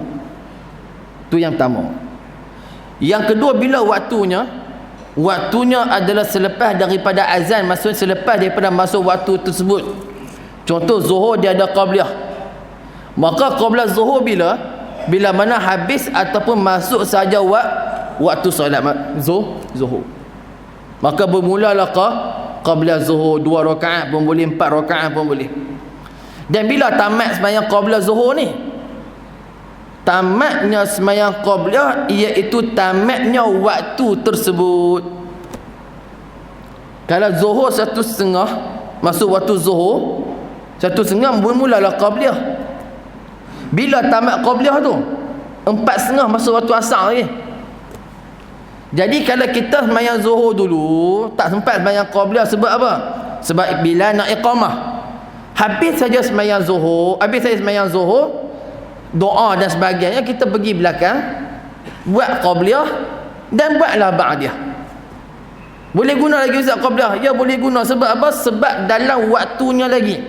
Tu yang pertama. Yang kedua, bila waktunya adalah selepas daripada azan, maksudnya selepas daripada masuk waktu tersebut. Contoh zuhur dia ada qabliyah. Maka qabliyah zuhur bila mana habis ataupun masuk saja waktu solat zuhur. Maka bermulalah qabliyah zuhur 2 rakaat pun boleh, 4 rakaat pun boleh. Dan bila tamat sembahyang qabliyah zuhur ni, tamatnya sembahyang qabliyah iaitu tamatnya waktu tersebut. Kalau zuhur 1:30 masuk waktu zuhur 1:30 bermulalah qabliyah. Bila tamat qabliyah tu 4:30 masuk waktu asar lagi. Jadi kalau kita sembahyang zuhur dulu, tak sempat sembahyang qabliyah sebab apa? Sebab bila nak iqamah. Habis saja sembahyang zuhur, doa dan sebagainya, kita pergi belakang, buat qabliyah dan buatlah ba'diyah. Boleh guna lagi Ustaz qabliyah? Ya, boleh guna. Sebab apa? Sebab dalam waktunya lagi.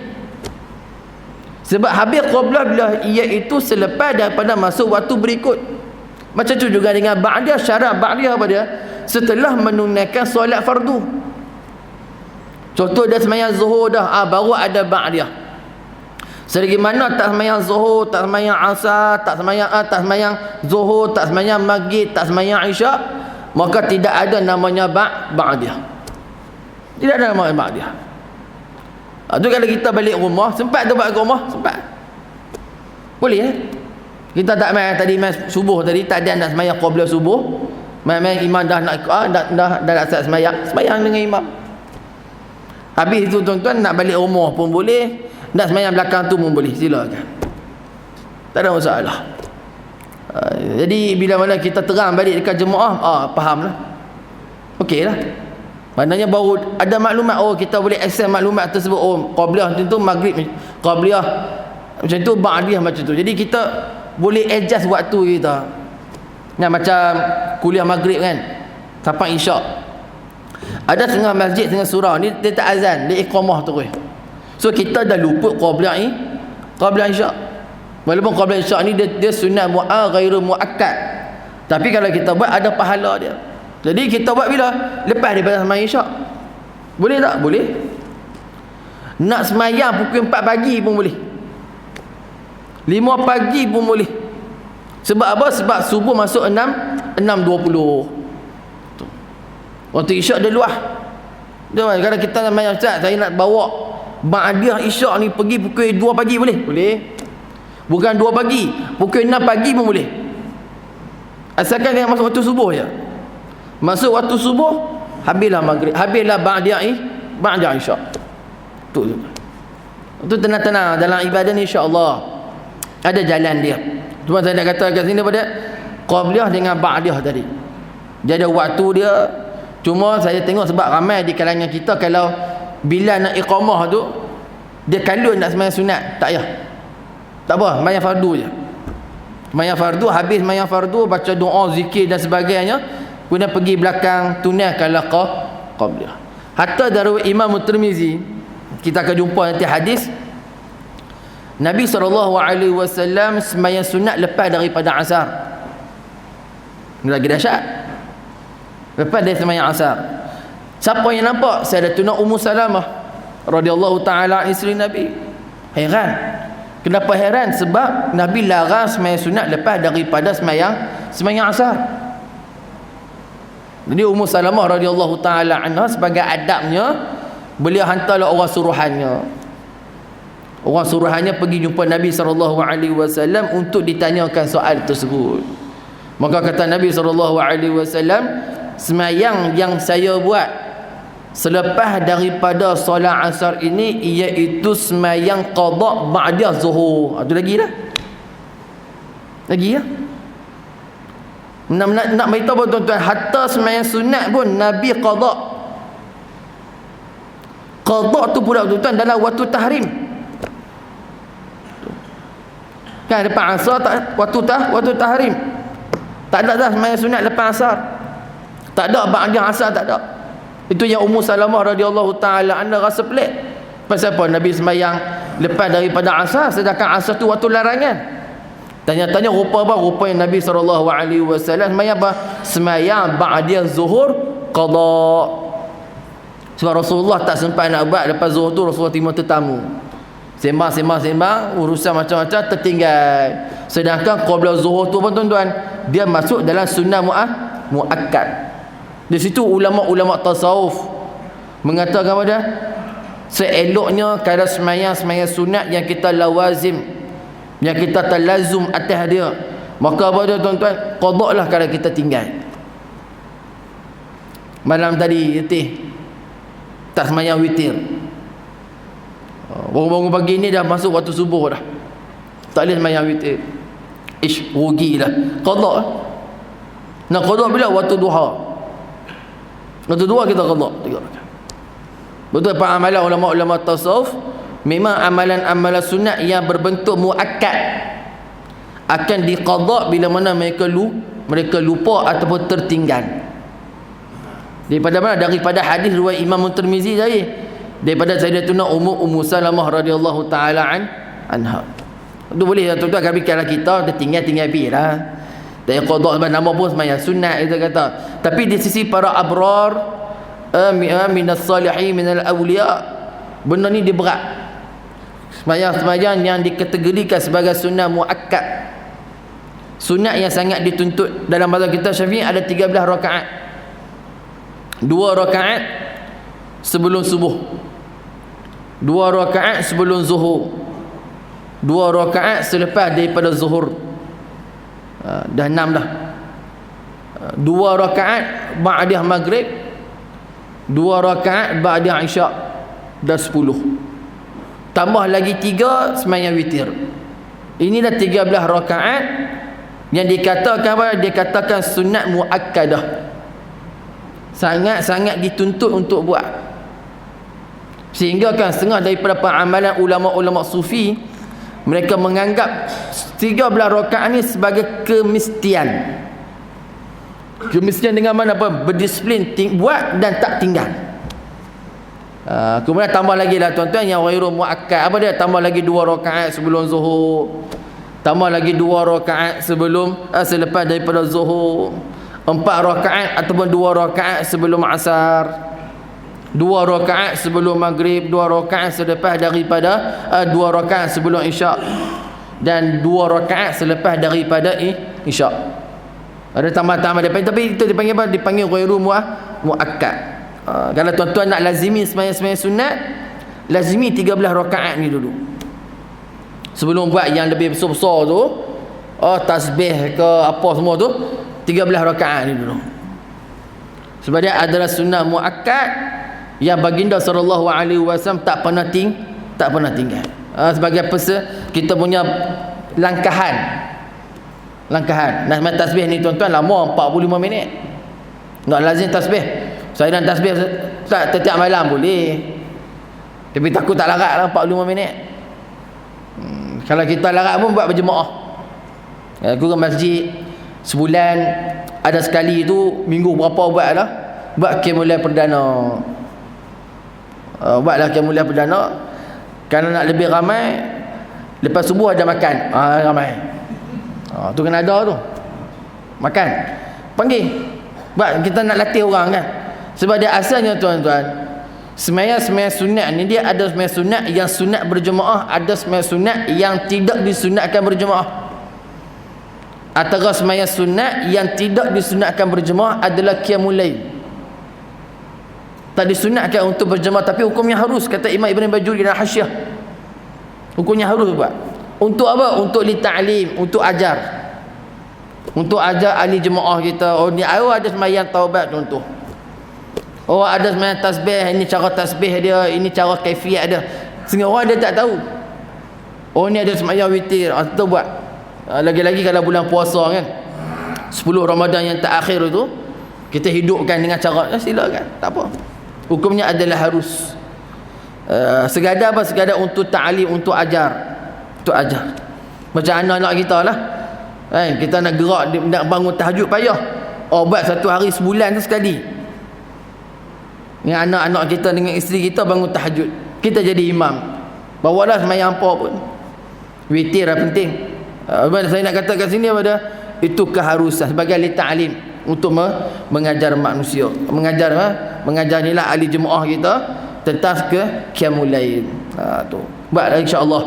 Sebab habis qabliyah bila iaitu selepas daripada masuk waktu berikut. Macam tu juga dengan ba'diyah. Syarat ba'diyah apa dia? Setelah menunaikan solat fardu. Contoh dia sembahyang zuhur dah, baru ada ba'diyah. Selagi mana tak sembahyang zuhur, tak sembahyang asar, tak sembahyang zuhur, tak sembahyang maghrib, tak sembahyang isyak, maka tidak ada namanya ba'diyah. Tidak ada namanya ba'diyah. Tu kalau kita balik rumah, sempat tu buat kat rumah, sempat. Boleh Kita tak main tadi, main subuh tadi, tak ada nak sembahyang qabliyah subuh. Main imam dah nak dah start sembahyang dengan imam. Habis itu tuan-tuan nak balik rumah pun boleh, nak sembahyang belakang tu pun boleh, silakan. Tak ada masalah. Jadi bila mana kita terang balik dekat jemaah, fahamlah. Okeylah. Maknanya baru ada maklumat, kita boleh akses maklumat tersebut. Qabliyah tu maghrib, qabliyah macam tu, ba'diyah macam tu. Jadi kita boleh adjust waktu kita. Nah, macam kuliah maghrib kan, sampai isyak. Ada tengah masjid, tengah surau ni dia tak azan, dia iqamah terus. So kita dah luput qabliyah ni, qabliyah isyak. Walaupun qabliyah isyak ni dia sunat ghairu muakkad. Tapi kalau kita buat ada pahala dia. Jadi kita buat bila? Lepas daripada sembahyang isyak. Boleh tak? Boleh. Nak sembahyang pukul 4 pagi pun boleh. 5 pagi pun boleh. Sebab apa? Sebab subuh masuk 6.20. Waktu isyak dia luah. Kalau kita sembahyang Ustaz, saya nak bawa ba'diyah isyak ni pergi pukul 2 pagi boleh? Boleh. Bukan 2 pagi, pukul 6 pagi pun boleh. Asalkan dia masuk waktu subuh je. Masuk waktu subuh, habislah maghrib, habislah ba'diyah isyak. Tu tenang-tenang dalam ibadah ni, insya-Allah ada jalan dia. Cuma saya nak kata kat sini pada qabliyah dengan ba'diyah tadi. Dia ada waktu dia. Cuma saya tengok sebab ramai di kalangan kita kalau bila nak iqamah tu dia kalun nak sembahyang sunat, tak payah. Tak apa, sembahyang fardu je. Sembahyang fardu, habis sembahyang fardu baca doa, zikir dan sebagainya, kemudian pergi belakang tunaikanlah qabliyah. Hatta dari Imam Tirmizi, kita akan jumpa nanti hadis Nabi SAW sembahyang sunat lepas daripada asar. Ini lagi dahsyat. Lepas dia sembahyang asar, siapa yang nampak? Sayyidatuna Ummu Salamah radhiyallahu taala isteri Nabi. Heran. Kenapa heran? Sebab Nabi larang sembahyang sunat lepas daripada sembahyang asar. Jadi Ummu Salamah radhiyallahu taala anha sebagai adabnya, beliau hantarlah orang suruhannya. Orang suruhannya pergi jumpa Nabi SAW untuk ditanyakan soal tersebut. Maka kata Nabi SAW, sembahyang yang saya buat selepas daripada solat asar ini iaitu sembahyang qada ba'da zuhur. Itu lagi lah. Lagi ya. Nak beritahu tuan-tuan, hatta sembahyang sunat pun Nabi qada. Qada tu pula tuan-tuan dalam waktu tahrim. Kan lepas asar tak, waktu tahrim. Tak ada dah sembahyang sunat lepas asar. Tak ada ba'da asar, tak ada. Itu yang Ummu Salamah radhiyallahu taala anha rasa pelik. Pasal apa Nabi sembahyang lepas daripada asar, sedangkan asar tu waktu larangan. Tanya-tanya rupa apa? Rupa yang Nabi SAW sembahyang apa? Sembahyang ba'da zuhur qada. Sebab Rasulullah tak sempat nak buat lepas zuhur tu, Rasulullah terima tetamu. Sembang, urusan macam-macam tertinggal. Sedangkan qabla zuhur tu pun tuan-tuan, dia masuk dalam sunnah muakkad. Di situ ulama-ulama tasawuf mengatakan apa dia? Seeloknya kalau sembahyang sunat yang kita lawazim, yang kita talazum atas dia, maka apa dia tuan-tuan? Qada lah kalau kita tinggal. Malam tadi tak sembahyang witir. Bangun-bangun pagi ni dah masuk waktu subuh dah, tak boleh sembahyang witir. Rugilah. Qada. Nak qada bila? Waktu duha. Lepas dua kita qada 3 rakaat. Betul apa amalan ulama-ulama tasawuf? Memang amalan-amalan sunat yang berbentuk muakkad akan diqada bila mana mereka lupa ataupun tertinggal. Daripada mana? Daripada hadis riwayat Imam Tirmizi tadi, daripada Sayyidatuna Ummu Salamah radhiyallahu taala anha. Itu boleh tuan-tuan, kami kalau kita tinggal bilah. Tak qada sebab nama pun sembahyang sunat kita kata. Tapi di sisi para abrar, minas salihin, minal awliya, benda ni dia berat. Sembahyang yang dikategorikan sebagai sunnah muakkad, sunat yang sangat dituntut dalam mazhab kita Syafi'i, ada 13 rakaat. 2 rakaat sebelum subuh, 2 rakaat sebelum zuhur, 2 rakaat selepas daripada zuhur. Dah 6 dah. 2 rakaat ba'da maghrib, 2 rakaat ba'da isyak, dah 10. Tambah lagi 3 sembahyang witir. Ini dah 13 rakaat yang dikatakan apa? Dikatakan sunat muakkadah. Sangat-sangat dituntut untuk buat. Sehingga kan setengah daripada amalan ulama-ulama sufi, mereka menganggap 13 rakaat ni sebagai kemestian. Kemestian dengan mana apa? Berdisiplin, buat dan tak tinggal. Kemudian tambah lagi lah tuan-tuan yang ghairu muakkad. Apa dia? Tambah lagi 2 rakaat sebelum zuhur, tambah lagi 2 rakaat sebelum selepas daripada zuhur, 4 rakaat ataupun 2 rakaat sebelum asar, 2 rakaat sebelum maghrib, 2 rakaat selepas daripada 2 rakaat sebelum isyak, dan 2 rakaat selepas daripada isyak. Ada tambah-tambah dia, tapi itu dipanggil apa? Dipanggil ghairu muakkad. Kalau tuan-tuan nak lazimi sembahyang sunat, lazimi 13 rakaat ni dulu. Sebelum buat yang lebih besar-besar tu, tasbih ke apa semua tu, 13 rakaat ni dulu. Sebab dia adalah sunnah muakkad yang baginda sallallahu alaihi wasallam tak pernah tinggal. Sebagai kita punya langkahan. Nak main tasbih ni tuan-tuan lama 45 minit. Tak lazim tasbih. Saya nak tasbih tak setiap malam boleh. Tapi takut tak larat lah 45 minit. Kalau kita larat pun buat berjemaah. Aku ke masjid sebulan ada sekali tu, minggu berapa buat lah. Buat qiyamul perdana. Buatlah qiyamul perdana. Kalau nak lebih ramai, lepas subuh ada makan. Ramai. Tu kena ada tu. Makan. Panggil. Buat kita nak latih orang kan. Sebab dia asalnya tuan-tuan, sembahyang sunat ni dia ada sembahyang sunat yang sunat berjemaah, ada sembahyang sunat yang tidak disunatkan berjemaah. Antara sembahyang sunat yang tidak disunatkan berjemaah adalah qiyamul lail. Tak disunatkan untuk berjemaah, tapi hukumnya harus, kata Imam Ibn Bajuri dalam Hasyiah. Hukumnya harus buat. Untuk apa? Untuk li ta'lim, untuk ajar. Untuk ajar ahli jemaah kita. Ni ada sembahyang taubat contoh. Ada sembahyang tasbih, ini cara tasbih dia, ini cara kaifiat dia. Sehingga orang dia tak tahu. Ni ada sembahyang witir, tu buat. Lagi-lagi kalau bulan puasa kan, 10 Ramadan yang terakhir itu, kita hidupkan dengan cara silakan, tak apa. Hukumnya adalah harus. Sekadar apa? Sekadar untuk ta'lim, untuk ajar. Untuk ajar. Macam anak-anak kita lah. Kita nak gerak, nak bangun tahajud payah. Buat satu hari sebulan tu sekali. Dengan anak-anak kita, dengan isteri kita bangun tahajud, kita jadi imam. Bawalah sembahyang apa pun, witir lah penting. Saya nak kata kat sini pada itu keharusan sebagai li ta'lim, untuk mengajar manusia, mengajar inilah ahli jemaah kita tentang ke qiyamul lail. Tu buatlah insya-Allah.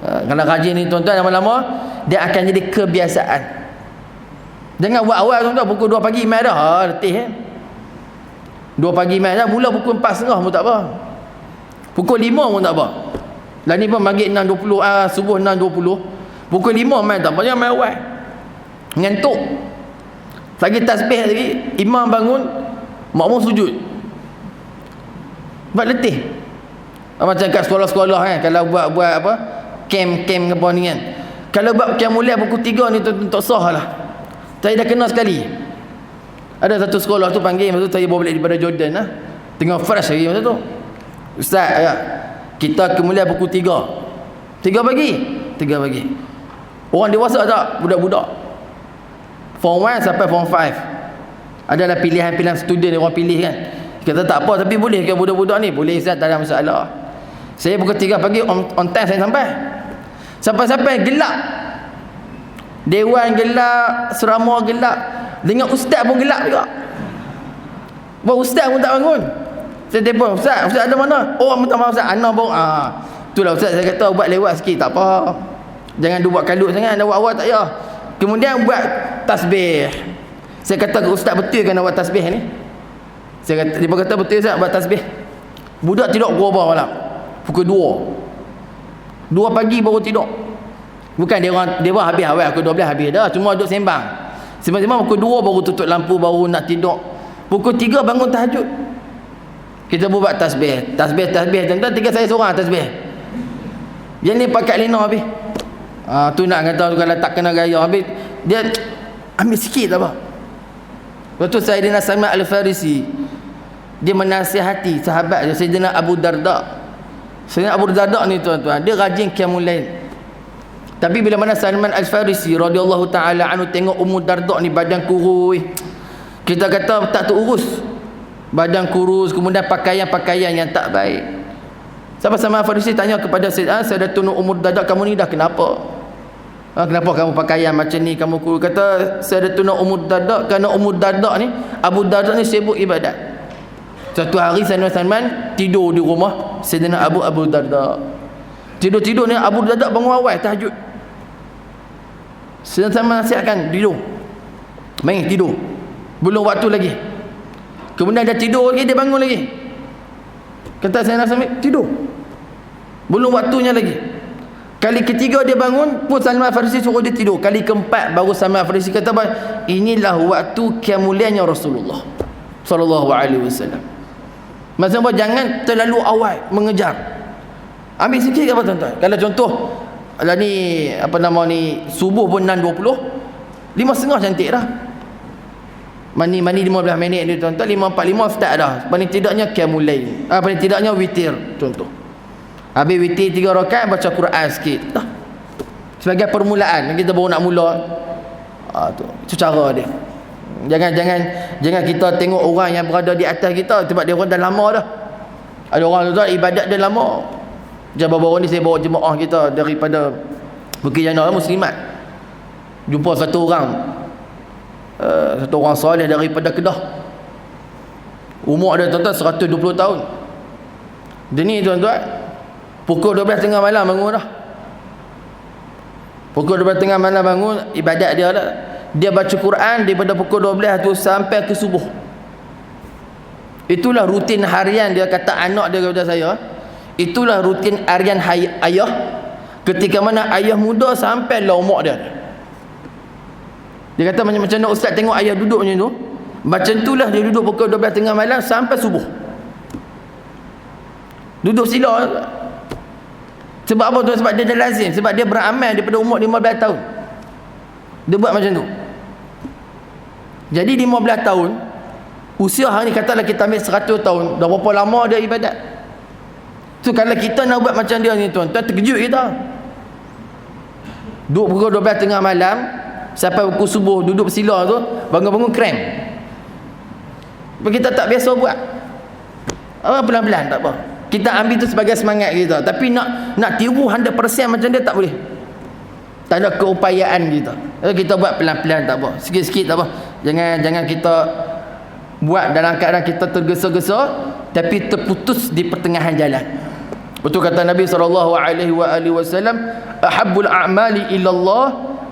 Kalau rajin ni tuan-tuan, lama-lama dia akan jadi kebiasaan. Jangan buat awal tuan-tuan, pukul 2 pagi mai dah letih kan. 2 pagi mai dah, mula pukul 4.30 pun tak apa. Pukul 5 pun tak apa. Lah ni pun maghrib 6.20, subuh 6.20. Pukul 5 mai tak apa, jangan mai awal. Ngantuk. Lagi tasbih lagi, imam bangun, makmum sujud. Buat letih. Macam kat sekolah-sekolah kan, kalau buat apa? Camp apa ni kan. Kalau buat qiyamul lail pukul 3 ni tak sah lah. Saya dah kena sekali. Ada satu sekolah tu panggil, masa tu saya bawa balik daripada Jordan lah, tengah fresh lagi masa tu. Ustaz, ya, kita kemudian pukul 3 pagi. Orang dewasa tak, budak-budak Form 1 sampai Form 5 adalah pilihan-pilihan student orang pilih kan. Kata tak apa, tapi boleh ke budak-budak ni? Boleh Ustaz, tak ada masalah. Saya pukul 3 pagi on time saya sampai gelap. Dewan gelap, serama gelap, dengan ustaz pun gelap juga. Ustaz pun tak bangun. Saya telefon, Ustaz ada mana? Oh, minta maaf Ustaz, ana baru. Itulah Ustaz, saya kata buat lewat sikit, tak apa. Jangan buat kalut sangat, nak buat awal tak payah. Kemudian buat tasbih. Saya kata ke Ustaz, betul kan nak buat tasbih ni? Dia kata betul Ustaz, buat tasbih. Budak tidur pukul malam. Pukul 2 pagi baru tidur. Bukan dia orang habis awal pukul 12 habis dah, cuma duduk sembang. Sembang pukul 2 baru tutup lampu, baru nak tidur. Pukul 3 bangun tahajud. Kita buat tasbih tuan-tuan, tinggal saya seorang tasbih. Yang ni pakai lena habis. Tu nak kata kalau tak kena gaya habis, dia ambil sikit tak apa. Lepas tu Sayyidina Salman Al-Farisi, dia menasihati sahabat dia, Sayyidina Abu Darda. Sayyidina Abu Darda ni tuan-tuan, dia rajin qiyamul lail. Tapi bila mana Salman Al-Farisi radhiyallahu ta'ala anhu tengok Ummu Darda ni badan kurus, kita kata tak terurus, badan kurus, kemudian pakaian-pakaian yang tak baik. Sahabat Salman Al-Farisi tanya kepada Sayyidatuna Ummu Darda, kamu ni dah kenapa? Kenapa kamu pakaian macam ni, kamu kurus? Kata Sayyidatuna Ummu Darda, kerana Ummu Darda ni, Abu Darda ni sibuk ibadat. Satu hari Sayyidina Salman tidur di rumah Sayyidina Abu Darda. Tidur ni Abu Darda bangun awal tahajud. Sayyidina Salman nasihatkan tidur. Main tidur. Belum waktu lagi. Kemudian dia tidur lagi, dia bangun lagi. Kata Sayyidina Salman, tidur. Belum waktunya lagi. Kali ketiga dia bangun pun Salman Al-Farisi suruh dia tidur. Kali keempat baru Salman Al-Farisi kata, inilah waktu kemuliaannya Rasulullah sallallahu alaihi wasallam. Maksudnya jangan terlalu awal mengejar. Ambil sikit apa tuan-tuan. Kalau contoh lah ni apa nama ni, subuh pun 6.20, 5.30 cantik dah. Mani 15 minit ni tuan-tuan, 5.45 start dah. Paling tidaknya qiyamul lail. Paling tidaknya witir contoh. Habis witir 3 rakaat, baca Quran sikit. Dah. Sebagai permulaan, kita baru nak mula. Itu cara dia. Jangan kita tengok orang yang berada di atas kita sebab dia orang dah lama dah. Ada orang tu ibadat dia lama. Macam baru-baru ni saya bawa jemaah kita daripada Bukit Jana Muslimat. Jumpa satu orang soleh daripada Kedah. Umur dia tuan-tuan 120 tahun. Dia ni tuan-tuan pukul 12.30 malam bangun dah. Pukul 12.30 malam bangun, ibadat dia lah. Dia baca Quran daripada pukul 12 tu sampai ke subuh. Itulah rutin harian dia, kata anak dia kepada saya. Itulah rutin harian ayah ketika mana ayah muda sampai lah umur dia. Dia kata macam mana ustaz tengok ayah duduk macam tu. Macam itulah dia duduk pukul 12.30 malam sampai subuh. Duduk sila. Sebab apa tu? Sebab dia dah lazim. Sebab dia beramal daripada umur 15 tahun. Dia buat macam tu. Jadi 15 tahun, usia hari ni katalah kita ambil 100 tahun, dah berapa lama dia ibadat. So kalau kita nak buat macam dia ni tuan-tuan, terkejut kita. Duduk pukul 12.30 malam sampai pukul subuh, duduk sila tu, bangun-bangun krem. Kita tak biasa buat. Pelan-pelan tak apa. Kita ambil tu sebagai semangat kita. Tapi nak tiru 100% macam dia tak boleh. Tak ada keupayaan kita. Kita buat pelan-pelan tak apa. Sikit-sikit tak apa. Jangan kita buat dalam keadaan kita tergesa-gesa tapi terputus di pertengahan jalan. Betul kata Nabi SAW, ahabbul a'mali ilallah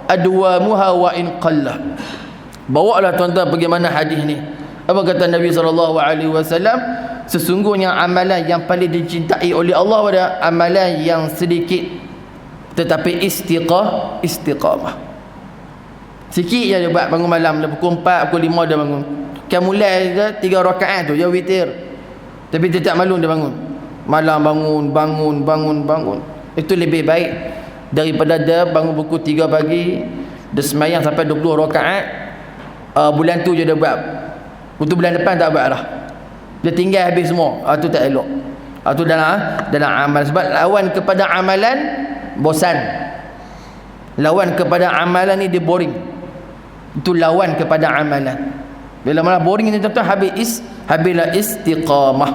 adwamuha wa in qalla. Bawalah tuan-tuan bagaimana hadis ni. Apa kata Nabi SAW? Sesungguhnya amalan yang paling dicintai oleh Allah pada amalan yang sedikit tetapi istiqamah. Sikit je dia buat bangun malam, pukul 4, pukul 5 dia bangun. Kan mulai je 3 rakaat tu dia witir. Tapi dia tak malu dia bangun. Malam bangun. Itu lebih baik daripada dia bangun pukul 3 pagi, dia sembahyang sampai 20 rakaat. Bulan tu je dia buat Untuk bulan depan tak buat dah. Dia tinggal habis semua. Itu tak elok. Itu dalam amal. Sebab lawan kepada amalan bosan. Lawan kepada amalan ni dia boring. Itu lawan kepada amalan. Bila mana boring ni tuan-tuan, habislah istiqamah.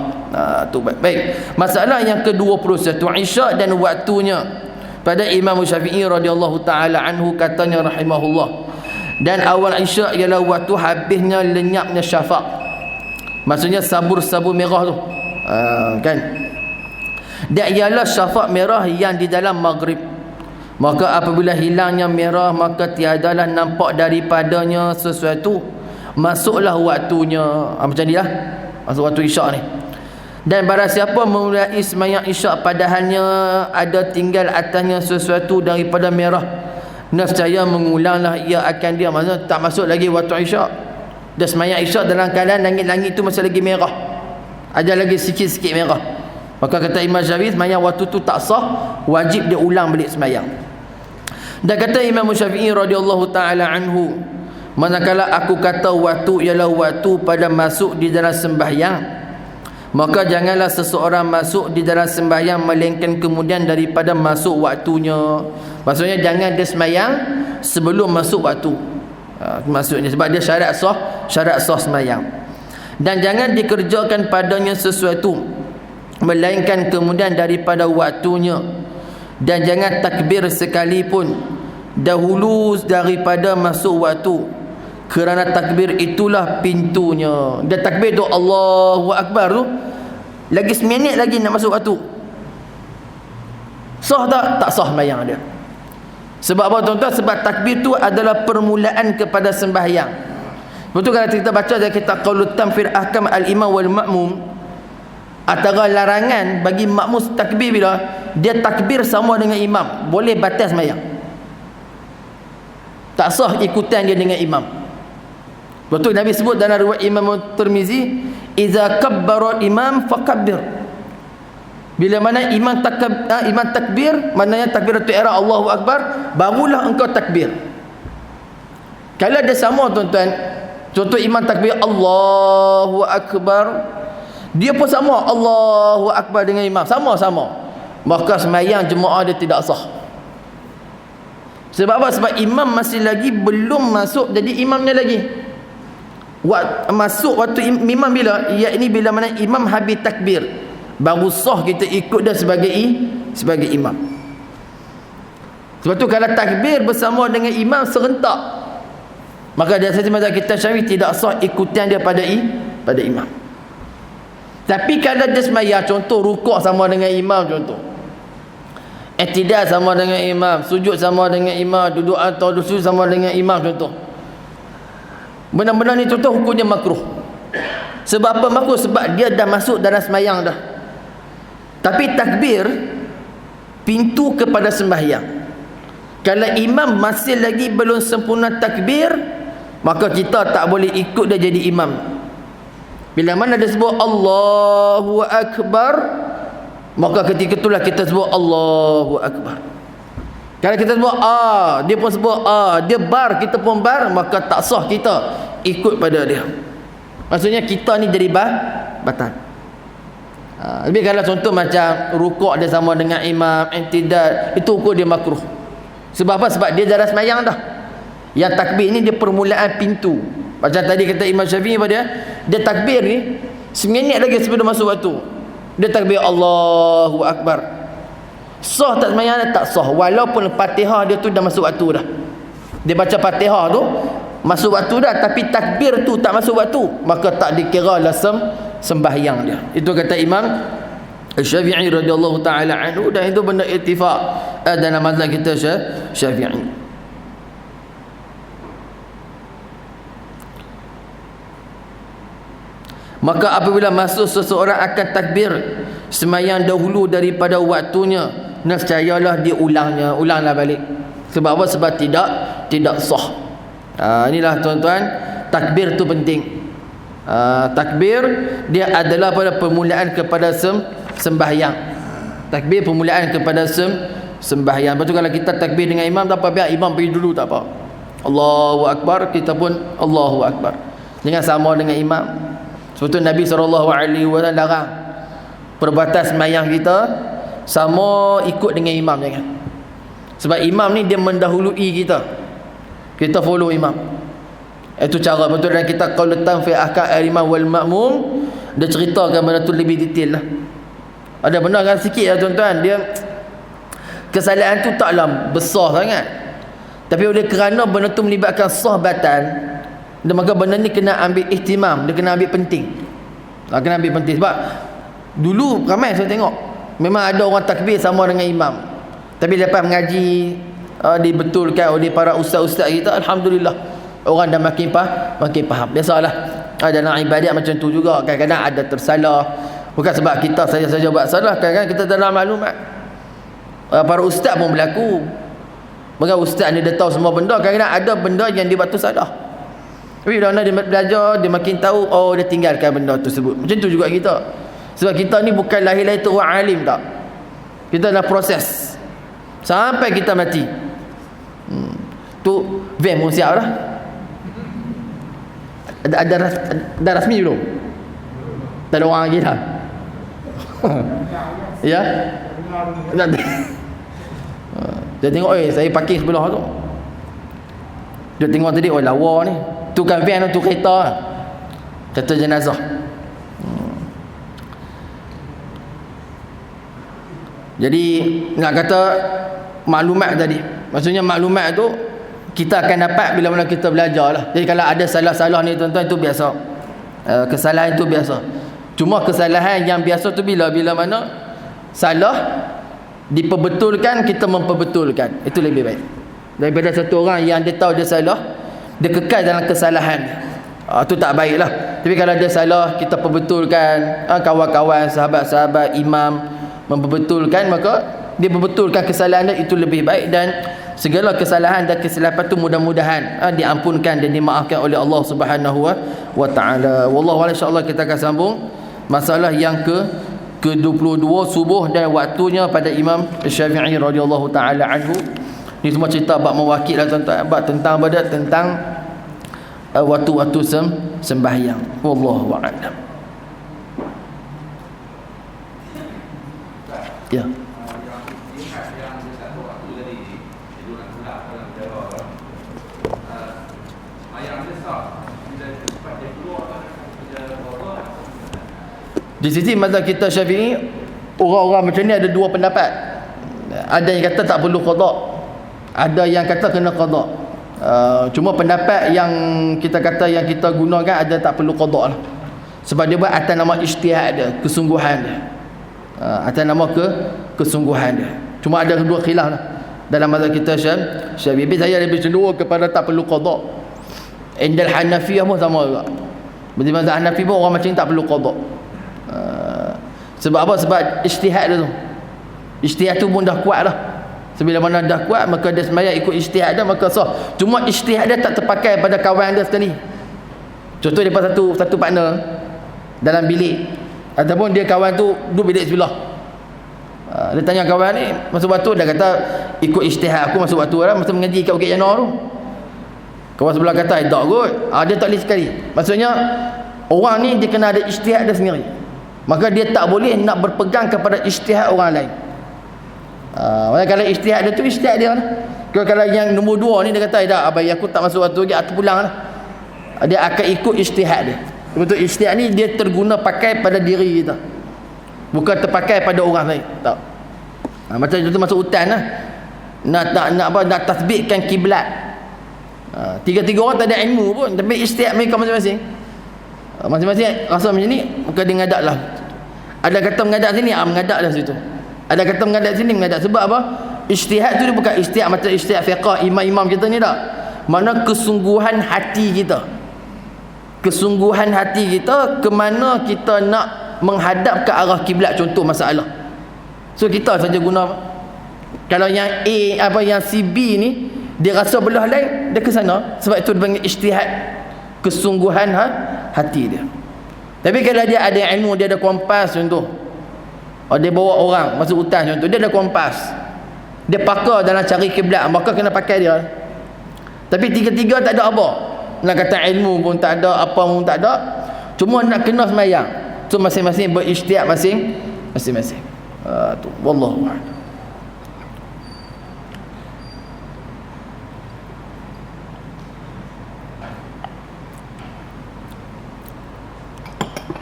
Tu baik. Masalah yang ke-21, Isyak dan waktunya. Pada Imam Syafi'i radhiyallahu taala anhu katanya rahimahullah. Dan awal Isyak ialah waktu habisnya lenyapnya syafaq. Maksudnya sabur-sabur merah tu. Kan? Dan ialah syafaq merah yang di dalam maghrib. Maka apabila hilangnya merah, maka tiadalah nampak daripadanya sesuatu. Masuklah waktunya. Macam ni lah. Masuk waktu Isyak ni. Dan barang siapa memulai sembahyang Isyak padahalnya ada tinggal atasnya sesuatu daripada merah, nescaya mengulanglah ia akan dia. Maksudnya tak masuk lagi waktu Isyak. Dah sembahyang Isyak dalam keadaan langit-langit tu masih lagi merah. Ada lagi sikit-sikit merah. Maka kata Imam Syafi'i, sembahyang waktu tu tak sah, wajib dia ulang balik sembahyang. Dan kata Imam Syafi'i radhiyallahu taala anhu, manakala aku kata waktu ialah waktu pada masuk di dalam sembahyang, maka janganlah seseorang masuk di dalam sembahyang melainkan kemudian daripada masuk waktunya. Maksudnya jangan dia sembahyang sebelum masuk waktu. Maksudnya sebab dia syarat sah sembahyang. Dan jangan dikerjakan padanya sesuatu melainkan kemudian daripada waktunya. Dan jangan takbir sekalipun dahulu daripada masuk waktu, kerana takbir itulah pintunya. Dan takbir tu Allahu Akbar tu lagi seminit lagi nak masuk waktu. Sah tak? Tak sah sembahyang dia. Sebab apa tuan-tuan? Sebab takbir tu adalah permulaan kepada sembahyang. Betul kalau kita baca dari kitab Qaulul Tamfir Ahkam Al-Imam wal Ma'mum, antara larangan bagi makmum takbir bila dia takbir sama dengan imam, boleh batal sembahyang. Tak sah ikutan dia dengan imam. Betul Nabi sebut dalam riwayat Imam Tirmizi, "Idza kabbara imam fakabbir." Bila mana imam takbir, maknanya takbiratul ihram Allahu Akbar, barulah engkau takbir. Kalau ada sama tuan-tuan, contoh imam takbir Allahu Akbar, dia pun sama Allahu Akbar dengan imam, sama-sama, maka sembahyang jemaah dia tidak sah. Sebab apa? Sebab imam masih lagi belum masuk jadi imamnya lagi. Masuk waktu imam bila? Iaitu bila mana imam habis takbir, baru sah kita ikut dia sebagai imam. Sebab tu kalau takbir bersama dengan imam serentak, maka dia satu mazhab kita Syafi'i tidak sah ikutan dia pada imam. Tapi kalau dia sembahyang, contoh rukuk sama dengan imam, contoh i'tidal sama dengan imam, sujud sama dengan imam, duduk atau duduk sama dengan imam, contoh, benar-benar ni contoh hukumnya makruh. Sebab apa makruh? Sebab dia dah masuk dalam sembahyang dah. Tapi takbir pintu kepada sembahyang. Kalau imam masih lagi belum sempurna takbir, maka kita tak boleh ikut dia jadi imam. Bila mana dia sebut Allahu Akbar, maka ketika itulah kita sebut Allahu Akbar. Kalau kita sebut dia pun sebut dia bar, kita pun bar, maka tak sah kita ikut pada dia. Maksudnya kita ni jadi batal. Tapi kalau contoh macam rukuk dia sama dengan imam, i'tidal, itu hukum dia makruh. Sebab apa? Sebab dia dah sembahyang dah. Yang takbir ni dia permulaan pintu. Macam tadi kata Imam Syafi'i pada dia takbir ni seminit lagi sebelum masuk waktu, dia takbir Allahu Akbar. Sah tak sembahyang? Tak sah, walaupun Fatihah dia tu dah masuk waktu dah. Dia baca Fatihah tu masuk waktu dah, tapi takbir tu tak masuk waktu, maka tak dikira lah sembahyang dia. Itu kata Imam Syafi'i radhiyallahu taala anhu, dan itu benda ittifaq dalam mazhab kita Syafi'i. Maka apabila masuk seseorang akan takbir sembahyang dahulu daripada waktunya, nescayalah dia ulanglah balik. Sebab apa? Sebab tidak sah. Inilah tuan-tuan, takbir tu penting. Takbir dia adalah pada permulaan kepada sembahyang. Takbir permulaan kepada sembahyang. Lepas tu kalau kita takbir dengan imam tak apa, biar imam pergi dulu tak apa. Allahu Akbar, kita pun Allahu Akbar. Jangan sama dengan imam. Sebab tu Nabi SAW larang perbuatan sembahyang kita sama ikut dengan imam, jangan. Sebab imam ni dia mendahului kita. Kita follow imam. Itu cara betul. Dan kita qaulatan fi ahkam al-imam wal ma'mum, dia ceritakan benda tu lebih detail lah. Ada benda kan sikit lah tuan-tuan, dia kesalahan tu taklah besar sangat, tapi oleh kerana benda tu melibatkan sahbatan, dan maka benda ni kena ambil ihtimam, dia kena ambil penting. Kena ambil penting. Sebab dulu ramai saya tengok memang ada orang takbir sama dengan imam, tapi lepas mengaji dibetulkan oleh para ustaz-ustaz kita, alhamdulillah orang dah makin faham. Biasalah dalam ibadat macam tu juga, kadang-kadang ada tersalah, bukan sebab kita saja buat salah, kadang-kadang kita dalam maklumat. Para ustaz pun berlaku. Maka ustaz ni dia tahu semua benda, kadang-kadang ada benda yang dia buat tu salah, tapi bila dia belajar, dia makin tahu, oh dia tinggalkan benda tersebut. Macam tu juga kita. Sebab kita ni bukan lahir-lahir tu orang alim, tak. Kita dah proses sampai kita mati. Tu van pun siap dah. Ada rasmi belum? Tak ada orang lagi dah. Ya. Dia tengok, saya parking sebelah tu. Dia tengok tadi, lawa ni. Tu kan van tu, kereta. Kereta jenazah. Jadi nak kata maklumat tadi, maksudnya maklumat tu kita akan dapat bila mana kita belajar lah. Jadi kalau ada salah-salah ni tuan-tuan, itu biasa. Kesalahan itu biasa. Cuma kesalahan yang biasa tu bila mana salah diperbetulkan, kita memperbetulkan, itu lebih baik daripada satu orang yang dia tahu dia salah, dia kekal dalam kesalahan. Itu tak baik lah. Tapi kalau dia salah, kita perbetulkan, kawan-kawan, sahabat-sahabat, imam memperbetulkan, maka dia perbetulkan kesalahan dia, itu lebih baik. Dan segala kesalahan dan kesilapan itu mudah-mudahan diampunkan dan dimaafkan oleh Allah Subhanahu wa taala. Wallahu a'lam. Insya-Allah kita akan sambung masalah yang ke-22, subuh dan waktunya pada Imam Syafi'i radhiyallahu taala anhu. Ni semua cerita bab mewakil lah tuan-tuan, bab tentang waktu-waktu sembahyang. Wallahu a'lam. Ya. Di sisi mazhab kita Syafi'i, orang-orang macam ni ada dua pendapat. Ada yang kata tak perlu qada, ada yang kata kena qada. Cuma pendapat yang kita kata, yang kita gunakan, ada tak perlu qada lah. Sebab dia buat atas nama ijtihad dia, kesungguhan dia. Atas nama kesungguhan dia. Cuma ada dua khilaf lah dalam mazhab kita Syafi'i. Saya lebih cenderung kepada tak perlu qada. Indal Hanafiyah pun sama juga. Berarti mazhab Hanafi pun orang macam ni tak perlu qada. Sebab apa? Sebab ijtihad dia tu. Ijtihad tu pun dah kuat dah. Sebila mana dah kuat, maka dia sembahyang ikut ijtihad dia, maka sah. Cuma ijtihad dia tak terpakai pada kawan dia sekali. Contoh dia satu partner dalam bilik, ataupun dia kawan tu duduk bilik sebelah. Dia tanya kawan ni masuk waktu, dia kata ikut ijtihad aku masuk waktu lah, masa mengaji kat Bukit Jana tu. Kawan sebelah kata tak kot, dia tak boleh sekali. Maksudnya orang ni dia kena ada ijtihad dia sendiri, maka dia tak boleh nak berpegang kepada ijtihad orang lain. Kalau ijtihad dia tu ijtihad dia lah. Kalau yang nombor dua ni dia kata tak, abai aku tak masuk waktu lagi, aku pulang lah, dia akan ikut ijtihad dia. Betul, ijtihad ni dia terguna pakai pada diri kita, bukan terpakai pada orang lain. Tak. Macam contoh masuk hutan lah, nak tasbihkan kiblat. Tiga-tiga orang tak ada ilmu pun, tapi ijtihad mereka masing-masing. Masing-masing rasa macam ni, maka dia ngadak lah. Ada kata mengadak sini, mengadak lah situ. Ada kata mengadak sini, mengadak. Sebab apa? Ijtihad tu dia bukan ijtihad macam ijtihad fiqah imam-imam kita ni tak. Mana kesungguhan hati kita, kesungguhan hati kita, ke mana kita nak menghadap ke arah kiblat, contoh masalah. So kita saja guna. Kalau yang A, yang si B ni dia rasa belah lain, dia ke sana. Sebab itu dia panggil ijtihad, kesungguhan hati dia. Tapi kalau dia ada ilmu, dia ada kompas contoh, dia bawa orang masuk hutan contoh, dia ada kompas, dia pakar dalam cari kiblat, maka kena pakai dia. Tapi tiga-tiga tak ada apa, nak kata ilmu pun tak ada, apa pun tak ada, cuma nak kena sembahyang. Tu masing-masing berijtihad masing-masing. Tu wallahu a'lam.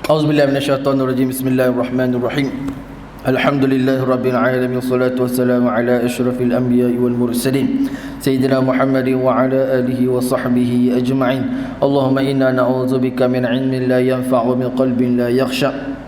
A'udzubillahi minasyaitonirrajim. Bismillahirrahmanirrahim. Alhamdulillahi rabbil alamin, wassalatu wassalamu ala asyrafil anbiya'i wal mursalin sayyidina Muhammadin wa ala alihi wa sahbihi ajma'in. Allahumma inna na'udzubika min 'ilmin la yanfa' wa min qalbin la yakhsha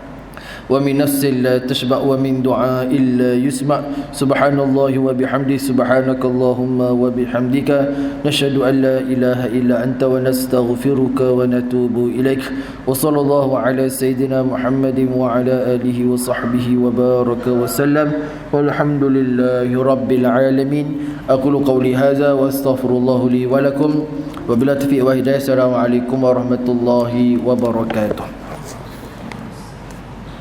wa min nafsin la tashba' wa min du'a'in la yusma'. Subhanallahi wa bihamdihi, subhanakallahumma wa bihamdika, nashhadu an la ilaha illa anta wa nastaghfiruka wa natubu ilaik. Wa sallallahu ala sayyidina Muhammadin wa ala alihi wa sahbihi wa baraka wa sallam. Walhamdulillahi rabbil alamin. Aqulu qawli hadza wa astaghfirullah li wa lakum. Wa bila taufiq wa hidayah. Assalamualaikum warahmatullahi wabarakatuh.